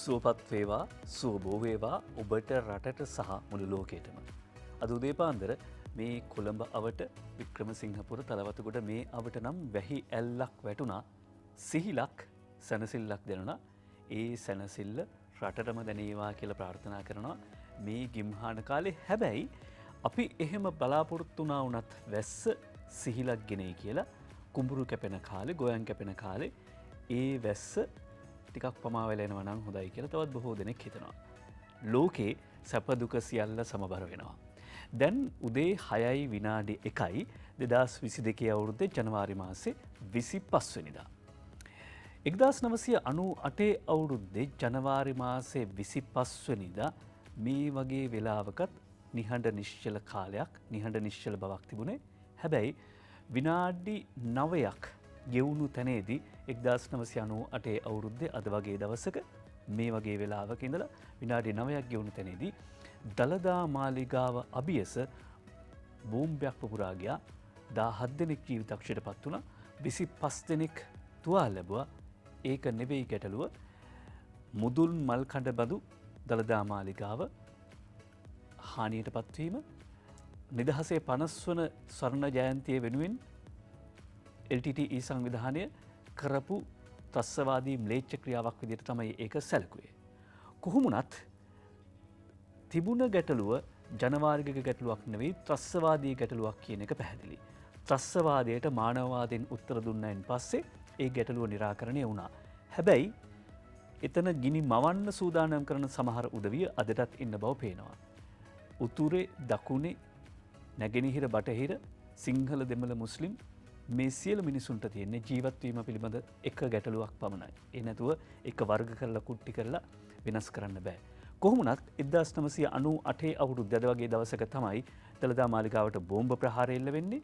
සුවපත් වේවා සුවබෝ වේවා ඔබට රටට සහ මුළු ලෝකයටම. අද උදේ පාන්දර මේ කොළඹ අවට වික්‍රමසිංහපුර තලවතුගොඩ මේ අවට නම් වැහි ඇල්ලක් වැටුණා සිහිලක් සැනසිල්ලක් දෙනවා. ඒ සැනසිල්ල රටටම දැනේවා කියලා ප්‍රාර්ථනා කරනවා මේ ගිම්හාන කාලේ. හැබැයි අපි එහෙම බලාපොරොත්තු වුණා වුණත් වැස්ස සිහිලක් ගෙනේ කියලා කුඹුරු කැපෙන කාලේ ගොයන් කැපෙන කාලේ ඒ වැස්ස ටිකක් පමා වෙලා එනවා නම් හොඳයි කියලා තවත් බොහෝ දෙනෙක් හිතනවා. ලෝකේ සැප දුක සියල්ල සමබර වෙනවා. දැන් උදේ 6:01 අවුරුද්දේ ජනවාරි මාසේ 25 වෙනිදා. 1998 අවුරුද්දේ ජනවාරි මාසේ 25 වෙනිදා මේ වගේ වෙලාවකත් නිහඬ නිශ්චල කාලයක් නිහඬ නිශ්චල බවක් තිබුණේ. හැබැයි විනාඩි 9ක් ගෙවුණු තැනේදී 1998 අවුරුද්දේ අද වගේ දවසක මේ වගේ වෙලාවක ඉඳලා විනාඩි 9ක් ගෙවුණු තැනේදී දළදා මාලිගාව අභියස බෝම්බයක් පුපුරා ගියා. 17 දෙනෙක් ජීවිතක්ෂයට පත් වුණා. 25 දෙනෙක් තුවාල ලැබුවා. ඒක නෙවෙයි ගැටලුව. මුදුන් මල්කඩ බඳු දළදා මාලිගාව හානියට පත්වීම නිදහසේ 50 වන ස්වර්ණ ජයන්තිය වෙනුවෙන් LTTE සංවිධානය කරපු ත්‍රස්තවාදී ම්ලේච්ඡ ක්‍රියාවක් විදිහට තමයි ඒක සැලකුවේ. කොහොමුණත් තිබුණ ගැටලුව ජනවාර්ගික ගැටලුවක් නෙවෙයි ත්‍රස්තවාදී ගැටලුවක් කියන එක පැහැදිලි. ත්‍රස්තවාදයට මානවවාදයෙන් උත්තර දුන්නයින් පස්සේ ඒ ගැටලුව निराකරණය වුණා. හැබැයි එතන ගිනි මවන්න සූදානම් කරන සමහර උදවිය අදටත් ඉන්න බව පේනවා. උතුරේ දකුණේ නැගෙනහිර බටහිර සිංහල දෙමළ මුස්ලිම් මේ සියලු මිනිසුන්ට තියෙන්නේ ජීවත් වීම පිළිබඳ එක ගැටලුවක් පමණයි. ඒ නැතුව එක වර්ග කරලා කුට්ටි කරලා වෙනස් කරන්න බෑ. කොහොමුණත් 1998 අවුරුද්ද අද වගේ දවසක තමයි දළදා මාලිගාවට බෝම්බ ප්‍රහාරය එල්ල වෙන්නේ.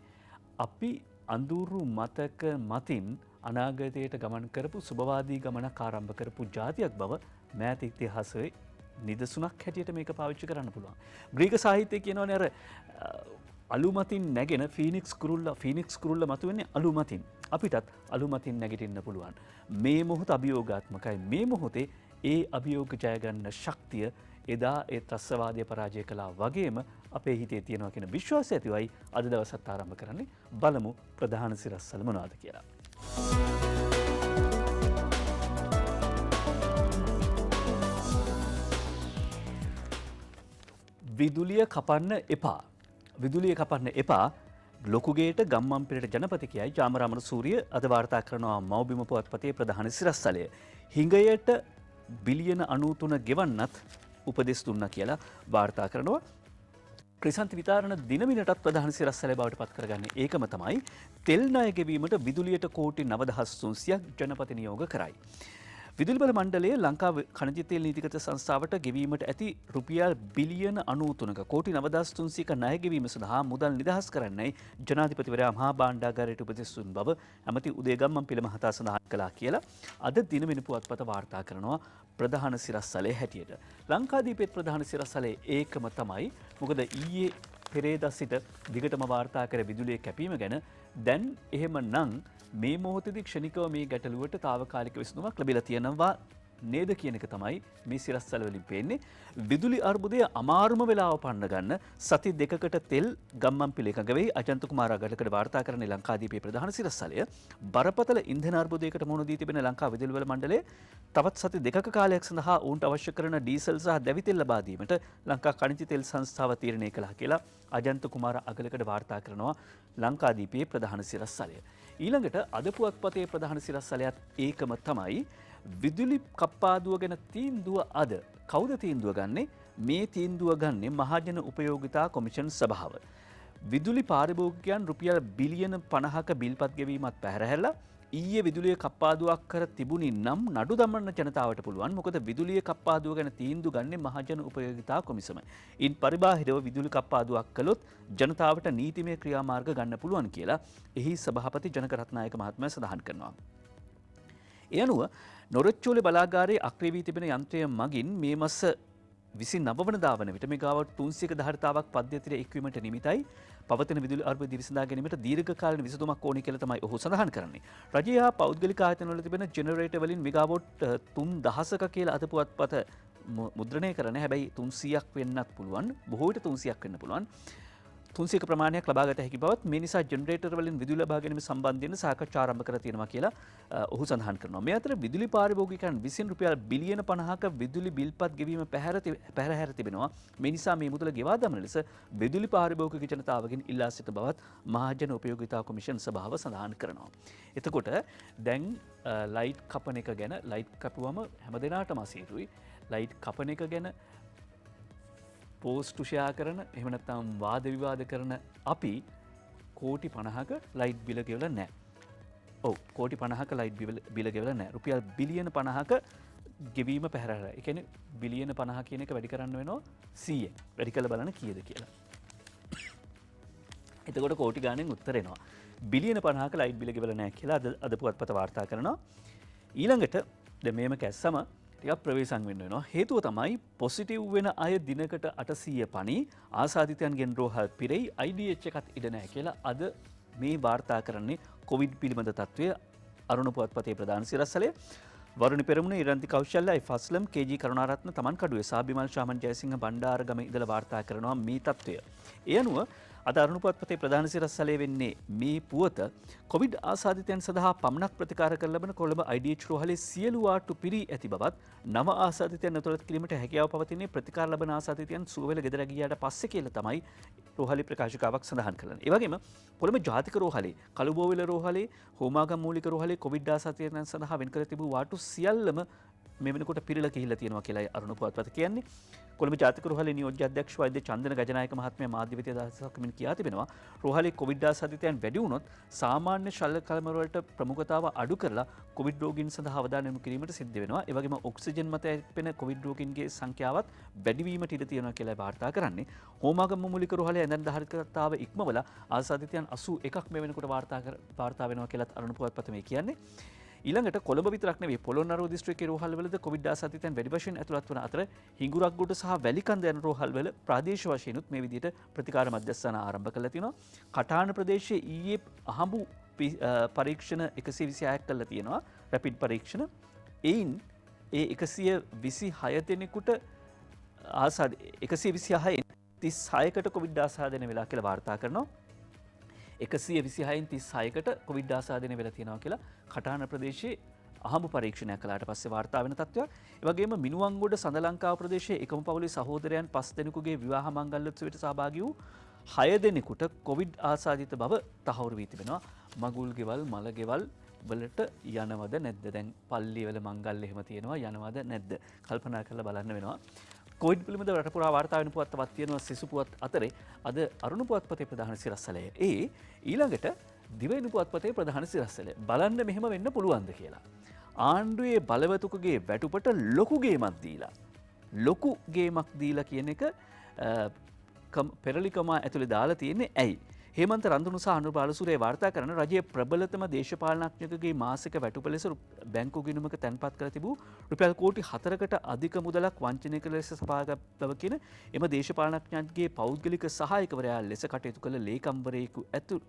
අපි අඳුරු මතක මතින් අනාගතයට ගමන් කරපු සුබවාදී ගමනක් ආරම්භ කරපු ජාතියක් බව මෑත ඉතිහාසයේ නිදසුනක් හැටියට මේක පාවිච්චි කරන්න පුළුවන්. ග්‍රීක සාහිත්‍යයේ කියනවනේ අර අලුමතින් නැගෙන ෆීනික්ස් කුරුල්ල මතුවෙන්නේ අලුමතින්. අපිටත් අලුමතින් නැගිටින්න පුළුවන්. මේ මොහොත අභියෝගාත්මකයි. මේ මොහොතේ ඒ අභියෝග ජය ගන්න ශක්තිය එදා ඒ ත්‍රස්තවාදය පරාජය කළා වගේම අපේ හිතේ තියෙනවා කියන විශ්වාසය ඇතිවයි අද දවසත් ආරම්භ කරන්නේ. බලමු ප්‍රධාන සිරස්වල මොනවද කියලා. විදුලිය කපන්න එපා. විදුලිය කපන්න එපා. ලොකුගේට ගම්මන්පිලට ජනපති කියයි ජාමරාමන සූරිය අද වාර්තා කරනවා මව්බිම පුවත්පතේ ප්‍රධාන සිරස්තලය. හිඟයට බිලියන 93 ගෙවන්නත් උපදෙස් දුන්නා කියලා වාර්තා කරනවා. ක්‍රිසන්ත විතාරණ දිනමිනටත් ප්‍රධාන සිරස්තලය බවට පත් කරගන්නේ ඒකම තමයි තෙල් ණය ගෙවීමට විදුලියට කෝටි 9300ක් ජනපති නියෝග කරයි. විදුලි බල මණ්ඩලය ලංකා ඛනිජ තෙල් නීතිගත සංස්ථාවට ගෙවීමට ඇති රුපියල් බිලියන 93ක කෝටි 9300ක ණය ගෙවීම සඳහා මුදල් නිදහස් කරන්නයි ජනාධිපතිවරයා මහා භාණ්ඩාගාරයට උපදෙස් දුන් බව ඇමති උදේ ගම්මන්පිල මහතා සඳහන් කළා කියලා අද දිනවෙන පුවත්පත වාර්තා කරනවා ප්‍රධාන සිරස්තලයේ හැටියට. ලංකාදීපේ ප්‍රධාන සිරස්තලයේ ඒකම තමයි. මොකද ඊයේ පෙරේදා සිට දිගටම වාර්තා කර විදුලිය කැපීම ගැන දැන් එහෙමනම් මේ මොහොතේදී ක්ෂණිකව මේ ගැටලුවට తాවකාලික විසඳුමක් ලැබිලා තියෙනවා නේද කියන එක තමයි මේ සිරස්තල වලින් පේන්නේ. විදුලි අර්බුදය අමාරුම වෙලාව පන්න ගන්න සති දෙකකට තෙල් ගම්මන්පිල එකඟ වෙයි. අජන්ත කුමාර අගටකඩ වාර්තා කරන ලංකාදීපේ ප්‍රධාන සිරස්තලය බරපතල ඉන්ධන අර්බුදයකට මුහුණ දී තිබෙන ලංකා විදුලි බල මණ්ඩලය තවත් සති දෙකක කාලයක් සඳහා ඔවුන්ට අවශ්‍ය කරන ඩීසල් සහ දැවි තෙල් ලබා දීමට ලංකා ඛනිජ තෙල් සංස්ථාව තීරණය කළා කියලා අජන්ත කුමාර අගලකඩ වාර්තා කරනවා ලංකාදීපේ ප්‍රධාන සිරස්තලය. ඊළඟට අද පුවත්පතේ ප්‍රධාන සිරස්තලයත් ඒකම තමයි. විදුලි කප්පාදුව ගැන තීන්දුව අද කවුද තීන්දුව ගන්නේ? මේ තීන්දුව ගන්නේ මහජන උපයෝගිතා කොමිෂන් සභාව. විදුලි පාරිභෝගිකයන් රුපියල් බිලියන 50ක බිල්පත් ගෙවීමත් පැහැරහැරලා ඊයේ විදුලිය කප්පාදුවක් කර තිබුණි නම් නඩු දමන්න ජනතාවට පුළුවන්. මොකද විදුලිය කප්පාදුව ගැන තීන්දුව ගන්නේ මහජන උපයෝගිතා කොමිසම. ඉන් පරිබාහිරව විදුලි කප්පාදුවක් කළොත් ජනතාවට නීතිමය ක්‍රියාමාර්ග ගන්න පුළුවන් කියලා එහි සභාපති ජනක රත්නායක මහත්මයා සඳහන් කරනවා. ඒ අනුව නොරොච්චෝලේ බලාගාරයේ අක්‍රිය වී තිබෙන යන්ත්‍රය මගින් මේ මාස 29 වනදා වන විට මෙගාවට් 300ක ධාරිතාවක් පද්ධතියට එක්වීමට නිමිතයි. පවතින විදුලි අර්බුද විසඳා ගැනීමට දීර්ඝකාලීන විසඳුමක් ඕනි කියලා තමයි ඔහු සඳහන් කරන්නේ. රජය හා පෞද්ගලික ආයතනවල තිබෙන ජෙනරේටර් වලින් මෙගාවොට් 3000ක කියලා අද පුවත්පත මුද්‍රණය කරන හැබැයි 300ක් වෙන්නත් පුළුවන්. බොහෝ විට 300ක් වෙන්න පුළුවන්. 300ක ප්‍රමාණයක් ලබාගත හැකි බවත් මේ නිසා ජෙනරේටර් වලින් විදුලි ලබා ගැනීම සම්බන්ධයෙන් සාකච්ඡා ආරම්භ කර තියෙනවා කියලා ඔහු සඳහන් කරනවා. මේ අතර විදුලි පාරිභෝගිකයන් විසින් රුපියල් බිලියන 50ක විදුලි බිල්පත් ගෙවීම පැහැර තිබෙනවා. මේ නිසා මේ මුදල ගෙවා දමන ලෙස විදුලි පාරිභෝගික ජනතාවගෙන් ඉල්ලා සිට බවත් මහජන උපයෝගිතා කොමිෂන් සභාව සඳහන් කරනවා. එතකොට දැන් ලයිට් කපන එක ගැන ලයිට් කපුවම හැමදෙනාටම අසීරුයි. ලයිට් කපන එක ගැන පෝස්ට් ෂෙයා කරන එහෙම නැත්නම් වාද විවාද කරන අපි කෝටි 50ක ලයිට් බිල ගෙවලා නැහැ. ඔව් කෝටි 50ක ලයිට් බිල ගෙවලා නැහැ. රුපියල් බිලියන 50ක ගෙවීම පැහැරලා. ඒ කියන්නේ බිලියන 50 කියන එක වැඩි කරන්න වෙනවා 100ෙන්. වැඩි කරලා බලන්න කීයද කියලා. එතකොට කෝටි ගාණෙන් උත්තර එනවා. බිලියන 50ක ලයිට් බිල ගෙවලා නැහැ කියලා අද පුවත්පත වාර්තා කරනවා. ඊළඟට දැන් මේම කැස්සම ටිකක් ප්‍රවේශම් වෙන්න වෙනවා. හේතුව තමයි පොසිටිව් වෙන අය දිනකට 800 පණි ආසාදිතයන්ගෙන් රෝහල් පිරෙයි IDH එකත් ඉඩ නැහැ කියලා අද මේ වාර්තා කරන්නේ කොවිඩ් පිළිබඳ තත්ත්වය අරුණ පුවත්පතේ ප්‍රධාන සිරස්තලය. වරුණ පෙරමුණ ඉරන්ති කෞශල්‍ය ෆස්ලම් KG කරුණාරත්න තමන් කඩුවේ සාබිමල් ශාමන් ජයසිංහ බණ්ඩාරගම ඉඳලා වාර්තා කරනවා මේ තත්ත්වය. ඒ අනුව අද අරුණ පුවත්පතේ ප්‍රධාන සිරස්තලය වෙන්නේ මේ පුවත කොවිඩ් ආසාදිතයන් සඳහා පමණක් ප්‍රතිකාර කර ලබන කොළඹ IDH රෝහලේ සියලු වාට්ටු පිරී ඇති බවත් නව ආසාදිතයන් ඇතුළත් කිරීමට හැකියාව පවතින්නේ ප්‍රතිකාර ලබන ආසාදිතයන් සුවවෙල ගෙදර ගියාට පස්සේ කියලා තමයි රෝහලේ ප්‍රකාශකාවක් සඳහන් කරන්නේ. ඒ වගේම කොළඹ ජාතික රෝහලේ, කළුබෝවිල රෝහලේ, හෝමාගම් මූලික රෝහලේ කොවිඩ් ආසාදිතයන් සඳහා වෙන් කර තිබූ වාට්ටු සියල්ලම මේ වෙනකොට පිරලා ගිහිල්ලා තියෙනවා කියලා අරුණ පුවත්පත කියන්නේ. කොළඹ ජාතික රෝහලේ නියෝජ්‍ය අධ්‍යක්ෂ වෛද්‍ය චන්දන ගජනායක මහත්මයා මාධ්‍යවේදී අදහසක් මෙන් කියා තිබෙනවා රෝහලේ කොවිඩ් ආසාදිතයන් වැඩි වුණොත් සාමාන්‍ය ශල්‍ය කළමර වලට ප්‍රමුඛතාව අඩු කරලා කොවිඩ් රෝගීන් සඳහා අවධානය යොමු කිරීමට සිද්ධ වෙනවා. ඒ වගේම ඔක්සිජන් මත ඇතිවෙන කොවිඩ් රෝගීන්ගේ සංඛ්‍යාවත් වැඩි වීමට ඉඩ තියෙනවා කියලා වාර්තා කරන්නේ. හෝමාගම මූලික රෝහලේ ඇඳන් ධාරිතාව ඉක්මවලා ආසාදිතයන් 81ක් මේ වෙනකොට වාර්තා වෙනවා කියලාත් අරුණ පුවත්පත මේ කියන්නේ. ඊළඟට කොළඹ විතරක් නෙවෙයි පොළොන්නරුව දිස්ත්‍රික්කයේ රෝහල්වලද කොවිඩ් ආසාදිතයන් වැඩි වශයෙන් ඇතුළත් වන අතර හිඟුරක්ගොඩ සහ වැලිකන්ද යන රෝහල්වල ප්‍රාදේශීය වශයෙන්ුත් මේ විදිහට ප්‍රතිකාර මධ්‍යස්ථාන ආරම්භ කරලා තිනවා. කටාන ප්‍රදේශයේ ඊයේ අහඹු පරීක්ෂණ 126ක් කරලා තියෙනවා රැපිඩ් පරීක්ෂණ. එයින් ඒ 126 දෙනෙකුට 126න් 36කට කොවිඩ් ආසාදනය වෙලා කියලා වාර්තා කරනවා. 126න් 36කට කොවිඩ් ආසාදනය වෙලා තියෙනවා කියලා කටාන ප්‍රදේශයේ අහඹු පරීක්ෂණයක් කළාට පස්සේ වාර්තා වෙන තත්ත්වයක්. ඒ වගේම මිනුවන්ගොඩ සඳ ලංකාව ප්‍රදේශයේ එකම පවුලේ සහෝදරයන් 5 දෙනෙකුගේ විවාහ මංගල්‍යෝත්සවයට සහභාගී වූ 6 දෙනෙකුට කොවිඩ් ආසාදිත බව තහවුරු වී තිබෙනවා. මගුල් ගෙවල්, මල ගෙවල් වලට යනවද නැද්ද? දැන් පල්ලි වල මංගල්‍ය එහෙම තියෙනවා යනවද නැද්ද? කල්පනා කරලා බලන්න වෙනවා. කොවිඩ් පිළිබඳව රට පුරා වාර්තා වෙන පුවත්පත් තියෙනවා සිසු පුවත් අතරේ අද අරුණ පුවත්පතේ ප්‍රධාන සිරස්තලය. ඊළඟට දිවයින පුවත්පතේ ප්‍රධාන සිරස්තලය. බලන්න මෙහෙම වෙන්න පුළුවන්ද කියලා. ආණ්ඩුවේ බලවතුකගේ වැටුපට ලොකු ගේමක් දීලා කියන එක පෙරලිකමා ඇතුලේ දාලා තියෙන්නේ ඇයි? හේමන්ත රන්දුණු සහ අනුර බාලසූරිය වාර්තා කරන රජයේ ප්‍රබලතම දේශපාලනඥයෙකුගේ මාසික වැටුප ලෙස බැංකු ගිණුමක තැන්පත් කර තිබූ රුපියල් කෝටි 4කට අධික මුදලක් වංචනික ලෙස සපයාගත් බව කියන එම දේශපාලනඥයන්ගේ පෞද්ගලික සහායකවරයා ලෙස කටයුතු කළ ලේකම්වරයෙකු ඇතුළු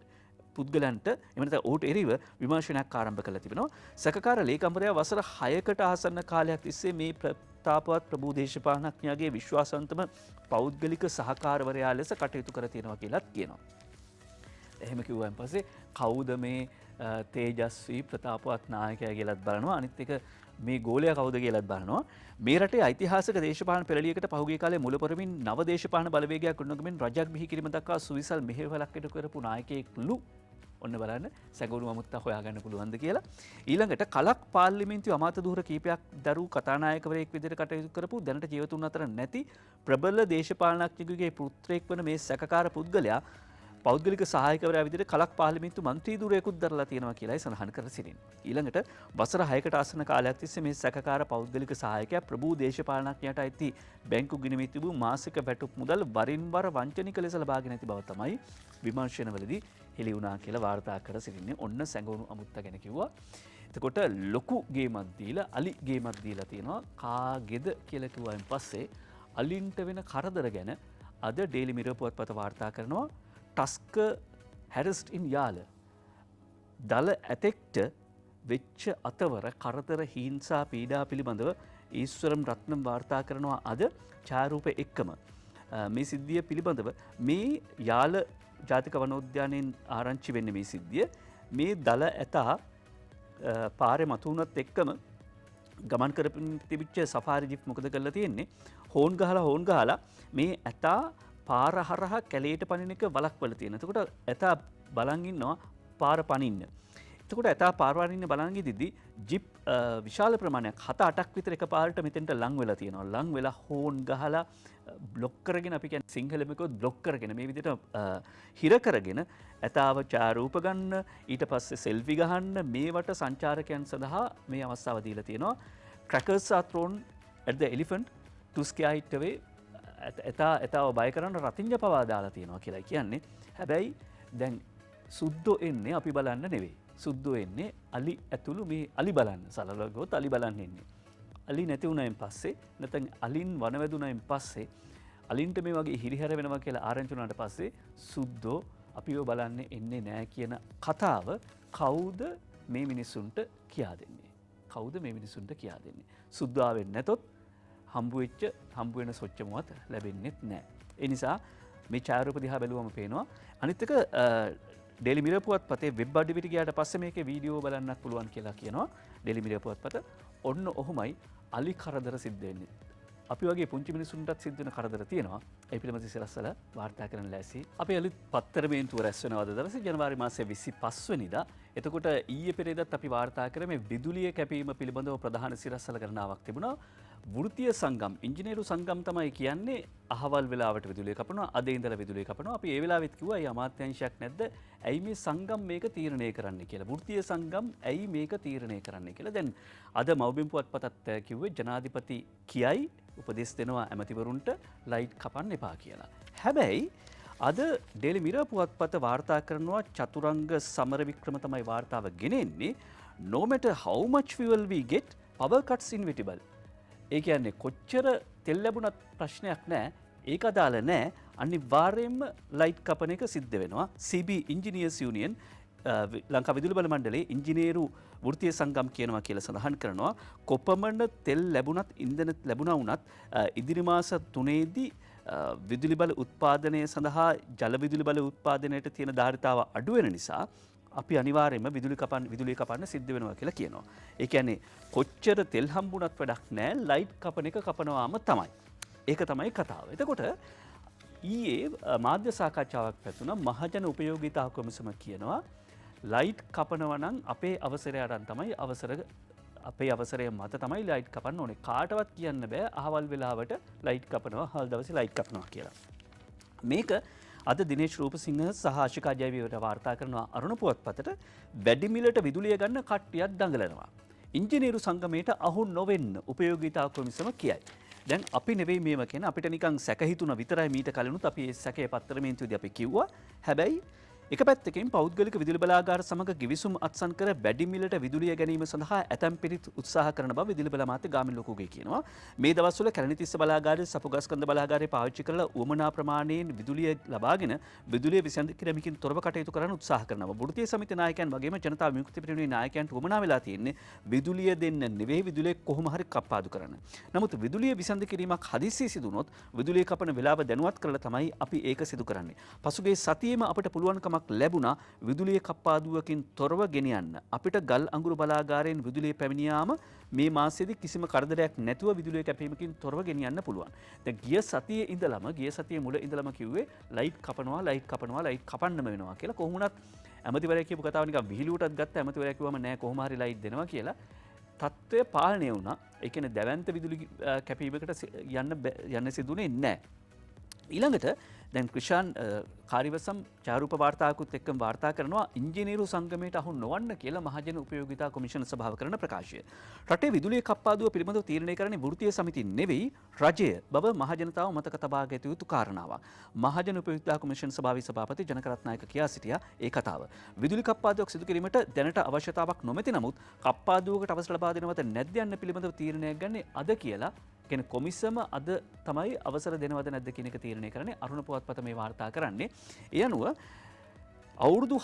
පුද්ගලයන්ට එමෙන්නත ඔහුට එරෙහිව විමර්ශනයක් ආරම්භ කළ තිබෙනවා. සැකකාර ලේකම්වරයා වසර 6කට ආසන්න කාලයක් තිස්සේ මේ ප්‍රතාපවත් ප්‍රභූ දේශපාලනඥයාගේ විශ්වාසවන්තම පෞද්ගලික සහකාරවරයා ලෙස කටයුතු කර තියෙනවා කියලාත් කියනවා. එහෙම කිව්වන් පස්සේ කවුද මේ තේජස්වී ප්‍රතාපවත් නායකයා කියලාත් බලනවා. අනිත් එක මේ ගෝලයා කවුද කියලාත් බලනවා. මේ රටේ ඓතිහාසික දේශපාලන පෙරළියකට පහුගිය කාලේ මුල පොරමින් නව දේශපාලන බලවේගයක් ගොඩනගමින් රජයක් බිහි කිරීම දක්වා සුවිසල් මෙහෙයවලක් ඉටු කරපු නායකයෙක්ලු. ඔන්න බලන්න සැඟවුණු අමුත්තා හොයාගන්න පුළුවන්ද කියලා. ඊළඟට කලක් පාර්ලිමේන්තුවේ අමාත්‍ය ධූර කීපයක් දරූ කතානායකවරයෙක් විදිහට කටයුතු කරපු දැනට ජීවතුන් අතර නැති ප්‍රබල දේශපාලනඥයෙකුගේ පුත්‍රයෙක් වන මේ සැකකාර පුද්ගලයා පෞද්ගලික සහායකවරයා විදිහට කලක් පාර්ලිමේන්තු මන්ත්‍රී ධූරයෙකුත් දරලා තියෙනවා කියලායි සඳහන් කර සිටින්නේ. ඊළඟට වසර 6කට ආසන්න කාලයක් තිස්සේ මේ සැකකාර පෞද්ගලික සහායකයා ප්‍රභූ දේශපාලනඥයාට අයිති බැංකු ගිණුමේ තිබූ මාසික වැටුප් මුදල් වරින් වර වංචනික ලෙස ලබාගෙන ඇති බව තමයි විමර්ශනවලදී හෙළි වුණා කියලා වාර්තා කර සිටින්නේ. ඔන්න සැඟවුණු අමුත්තා ගැන කිව්වා. එතකොට ලොකු ගේමක් දීලා අලි ගේමක් දීලා තියෙනවා. කාගෙද කියලා කිව්වයින් පස්සේ අලින්ට වෙන කරදර ගැන අද ඩේලි මිරර් පුවත්පත වාර්තා කරනවා ටස්ක හැරස්ට් ඉන් යාල. දල ඇතෙක්ට වෙච්ච අතවර කරදර හිංසා පීඩා පිළිබඳව ඊශ්වරම් රත්නම් වාර්තා කරනවා අද ඡායාරූප එක්කම. මේ සිද්ධිය පිළිබඳව මේ යාල ජාතික වනෝද්‍යානයෙන් ආරංචි වෙන්නේ මේ සිද්ධිය. මේ දල ඇතා පාරේ මතුවුණත් එක්කම ගමන් කරපින් තිබිච්ච සෆාරි ජිප් මොකද කරලා තියෙන්නේ? හෝන් ගහලා මේ ඇතා පාර හරහා කැලේට පනින එක වළක්වලා තියෙනවා. එතකොට ඇතා බලන් ඉන්නවා පාර පනින්න. එතකොට ඇතා පාර වරින්න බලන් ඉදිද්දි ජිප් විශාල ප්‍රමාණයක් 7-8ක් විතර එකපාරට මෙතෙන්ට ලං වෙලා තියෙනවා. ලං වෙලා හෝන් ගහලා බ්ලොක් කරගෙන අපි කියන්නේ සිංහලෙම කිව්වොත් බ්ලොක් කරගෙන මේ විදිහට හිර කරගෙන ඇතාව ඡායාරූප ගන්න ඊට පස්සේ සෙල්ෆි ගහන්න මේවට සංචාරකයන් සඳහා මේ අවස්ථාව දීලා තියෙනවා. crackers are thrown at the elephant to scare it away. ඇතාව බය කරන්න රතිඤ්ඤ පවා දාලා තියෙනවා කියලා කියන්නේ. හැබැයි දැන් සුද්දෝ එන්නේ අපි බලන්න නෙවෙයි. සුද්දෝ එන්නේ අලි ඇතුළු මේ අලි බලන්න. සලලව ගොත් අලි බලන්න එන්නේ. අලි නැති වුණායින් පස්සේ නැත්නම් අලින් වනවැදුණායින් පස්සේ අලින්ට මේ වගේ හිරිහැර වෙනවා කියලා ආරංචි වුණාට පස්සේ සුද්දෝ අපිව බලන්නේ එන්නේ නැහැ කියන කතාව කවුද මේ මිනිසුන්ට කියා දෙන්නේ? කවුද මේ මිනිසුන්ට කියා දෙන්නේ? සුද්දෝ ආවෙන්නේ නැතොත් හම්බ වෙන සොච්චමවත් ලැබෙන්නේ නැහැ. ඒ නිසා මේ ඡායාරූප දිහා බැලුවම පේනවා. අනිත් එක ඩේලි මිරර් පුවත්පතේ වෙබ් අඩවියට ගියාට පස්සේ මේකේ වීඩියෝ බලන්නත් පුළුවන් කියලා කියනවා. ඩේලි මිරර් පුවත්පත ඔන්න ඔහොමයි අලි කරදර සිද්ධ වෙන්නේ. අපි වගේ පුංචි මිනිසුන්ටත් සිද්ධ වෙන කරදර තියෙනවා. ඒ පිළිබඳ සිරස්වල වාර්තා කරන්න ලෑස්ති. අපි අලුත් පත්තර බේන්තුව රැස් වෙනවා අද දවසේ ජනවාරි මාසයේ 25 වෙනිදා. එතකොට ඊයේ පෙරේදත් අපි වාර්තා කරේ මේ විදුලිය කැපීම පිළිබඳව ප්‍රධාන සිරස්වල ගණනාවක් තිබුණා. වෘත්තීය සංගම් ඉංජිනේරු සංගම් තමයි කියන්නේ අහවල් වෙලාවට විදුලිය කපනවා අද ඉඳලා විදුලිය කපනවා. අපි ඒ වෙලාවෙත් කිව්වා ඒ අමාත්‍යාංශයක් නැද්ද? ඇයි මේ සංගම් මේක තීරණය කරන්නේ කියලා. වෘත්තීය සංගම් ඇයි මේක තීරණය කරන්නේ කියලා. දැන් අද මව්බිම් පුවත්පතත් කිව්වේ ජනාධිපති කියයි උපදෙස් දෙනවා ඇමතිවරුන්ට ලයිට් කපන්න එපා කියලා. හැබැයි අද ඩේලි මිරර් පුවත්පත වාර්තා කරනවා චතුරංග සමරවික්‍රම තමයි වාර්තාව ගෙනෙන්නේ. No matter how much fuel we get, power cuts inevitable. ඒ කියන්නේ කොච්චර තෙල් ලැබුණත් ප්‍රශ්නයක් නැහැ. ඒක අදාළ නැහැ. අනිවාර්යයෙන්ම ලයිට් කපන එක සිද්ධ වෙනවා. CB Engineers Union ලංකා විදුලි බල මණ්ඩලයේ ඉංජිනේරු වෘත්තීය සංගම් කියනවා කියලා සඳහන් කරනවා. කොපමණ තෙල් ලැබුණත් ඉන්ධන ලැබුණා වුණත් ඉදිරි මාස 3ේදී විදුලි බල උත්පාදනය සඳහා ජල විදුලි බල උත්පාදනයට තියෙන ධාරිතාව අඩු වෙන නිසා අපි අනිවාර්යයෙන්ම විදුලිය කපන්න සිද්ධ වෙනවා කියලා කියනවා. ඒ කියන්නේ කොච්චර තෙල් හම්බුණත් වැඩක් නැහැ ලයිට් කපන එක කපනවාම තමයි. ඒක තමයි කතාව. එතකොට ඊයේ මාධ්‍ය සාකච්ඡාවක් පැතුණා මහජන උපයෝගීතා කොමිසම කියනවා ලයිට් කපනවා නම් අපේ අවසරය අරන් තමයි අපේ අවසරය මත තමයි ලයිට් කපන්න ඕනේ. කාටවත් කියන්න බෑ අහවල් වෙලාවට ලයිට් කපනවා හවල් දවසේ ලයිට් කපනවා කියලා. මේක අද දිනේශ් රූපසිංහ සහ ආශිකා ජයවීර වාර්තා කරනවා අරුණ පුවත්පතට වැඩි මිලට විදුලිය ගන්න කට්ටියක් දඟලනවා. ඉංජිනේරු සංගමයට අහු නොවෙන්න උපයෝගීතා කොමිසම කියයි. දැන් අපි නෙවෙයි මේව කියන අපිට නිකන් සැක හිතුණා විතරයි මීට කලිනුත් අපි ඒ සැකේ පත්‍රමේන්තුවේදී අපි කිව්වා. හැබැයි එක පැත්තකින් පෞද්ගලික විදුලි බලාගාර සමග ගිවිසුම් අත්සන් කර වැඩි මිලට විදුලිය ගැනීම සඳහා ඇතැම් පිරිත් උත්සාහ කරන බව විදුලි බල අමාත්‍ය ගාමිණී ලොකුගේ කියනවා. මේ දවස්වල කැලණිතිස්ස බලාගාරයේ සපුගස්කන්ධ බලාගාරයේ පාවිච්චි කරලා උවමනා ප්‍රමාණයෙන් විදුලිය ලබාගෙන විදුලිය විසඳ කිරීමකින් තොරව කටයුතු කරන්න උත්සාහ කරනවා. වෘත්තීය සමිති නායකයන් වගේම ජනතා විමුක්ති පෙරමුණේ නායකයන්ට උවමනා වෙලා තියෙන්නේ විදුලිය දෙන්න නෙවෙයි විදුලිය කොහොම හරි කප්පාදු කරන්න. නමුත් විදුලිය විසඳ කිරීමක් හදිස්සියේ සිදු වුණොත් විදුලිය කපන වෙලාව දැනුවත් කරලා තමයි අපි ඒක සිදු කරන්නේ. පසුගිය සතියේම අපිට පුළුවන්කමක් ලැබුණා විදුලිය කප්පාදුවකින් තොරව ගෙනියන්න. අපිට ගල් අඟුරු බලාගාරයෙන් විදුලිය පැමිණියාම මේ මාසයේදී කිසිම කරදරයක් නැතුව විදුලිය කැපීමකින් තොරව ගෙනියන්න පුළුවන්. දැන් ගිය සතියේ මුල ඉඳලම කිව්වේ ලයිට් කපන්නම වෙනවා කියලා. කොහොම වුණත් ඇමතිවරයා කියපු කතාව නිකන් විහිළුවටත් ගත්ත. ඇමතිවරයා කිව්වම නෑ කොහොම හරි ලයිට් දෙනවා කියලා. තත්ත්වය පාලනය වුණා. ඒ කියන්නේ දැවැන්ත විදුලි කැපීමකට යන්න සිදුුනේ නැහැ. ඊළඟට දැන් ක්‍රිෂාන් කාර්යවසම් ඡායාරූප වාර්තාවකුත් එක්කම වාර්තා කරනවා ඉංජිනේරු සංගමයට අහු නොවන්න කියලා මහජන උපයෝගීතා කොමිෂන සභාව කරන ප්‍රකාශය. රටේ විදුලිය කප්පාදුව පිළිබඳව තීරණය කරන්නේ වෘත්තීය සමිති නෙවෙයි රජය බව මහජනතාව මතක තබා ගත යුතු කාරණාවක්. මහජන උපයෝගීතා කොමිෂන් සභාවේ සභාපති ජනකරත්නායක කියා සිටියා ඒ කතාව. විදුලි කප්පාදුවක් සිදු කිරීමට දැනට අවශ්‍යතාවක් නොමැති නමුත් කප්පාදුවකට අවසර ලබා දෙනවද නැද්ද යන්න පිළිබඳව තීරණයක් ගන්නේ අද කියලා කියන කොමිසම අද තමයි අවසර දෙනවද නැද්ද කියන එක තීරණය කරන්නේ. අරුණ පුවත්පත මේ වාර්තා කරන්නේ. ඒ අනුව අවුරුදු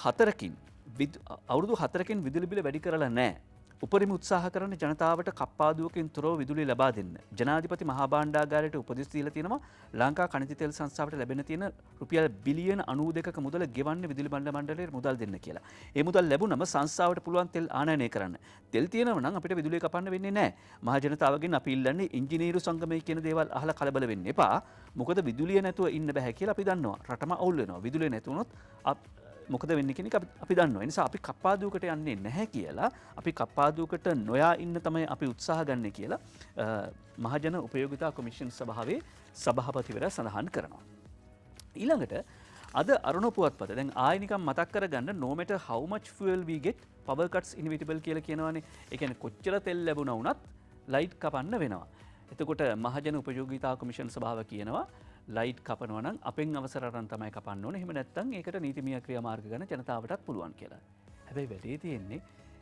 4කින් විදුලි බිල වැඩි කරලා නැහැ. උපරිම උත්සාහ කරන ජනතාවට කප්පාදුවකින් තොරව විදුලි ලබා දෙන්න. ජනාධිපති මහා භාණ්ඩාගාරයට උපදෙස් දීලා තියෙනවා ලංකා ඛනිජ තෙල් සංස්ථාවට ලැබෙන තියෙන රුපියල් බිලියන 92ක මුදල ගෙවන්න විදුලි බණ්ඩ මණ්ඩලයට මුදල් දෙන්න කියලා. ඒ මුදල් ලැබුණම සංස්ථාවට පුළුවන් තෙල් ආනයනය කරන්න. තෙල් තියෙනව නම් අපිට විදුලිය කපන්න වෙන්නේ නැහැ. මහ ජනතාවගෙන් අපි ඉල්ලන්නේ ඉංජිනේරු සංගමයේ කියන දේවල් අහලා කලබල වෙන්න එපා. මොකද විදුලිය නැතුව ඉන්න බෑ කියලා අපි දන්නවා. රටම අවුල් වෙනවා. විදුලිය නැති වුණොත් මොකද වෙන්නේ කියන එක අපි දන්නවා. ඒ නිසා අපි කප්පාදුවකට යන්නේ නැහැ කියලා, අපි කප්පාදුවකට නොයා ඉන්න තමයි අපි උත්සාහ ගන්න කියලා මහජන උපයෝගිතා කොමිෂන් සභාවේ සභාපතිවරයා සඳහන් කරනවා. ඊළඟට අද අරුණ පුවත්පත දැන් ආයෙ නිකන් මතක් කරගන්න no matter how much fuel we get power cuts inevitable කියලා කියනවානේ. ඒ කියන්නේ කොච්චර තෙල් ලැබුණා වුණත් ලයිට් කපන්න වෙනවා. එතකොට මහජන උපයෝගිතා කොමිෂන් සභාව කියනවා ලයිට් කපනවා නම් අපෙන් අවසර අරන් තමයි කපන්න ඕනේ. එහෙම නැත්නම් ඒකට නීතිමය ක්‍රියාමාර්ග ගන්න ජනතාවටත් පුළුවන් කියලා. හැබැයි වැඩේ තියෙන්නේ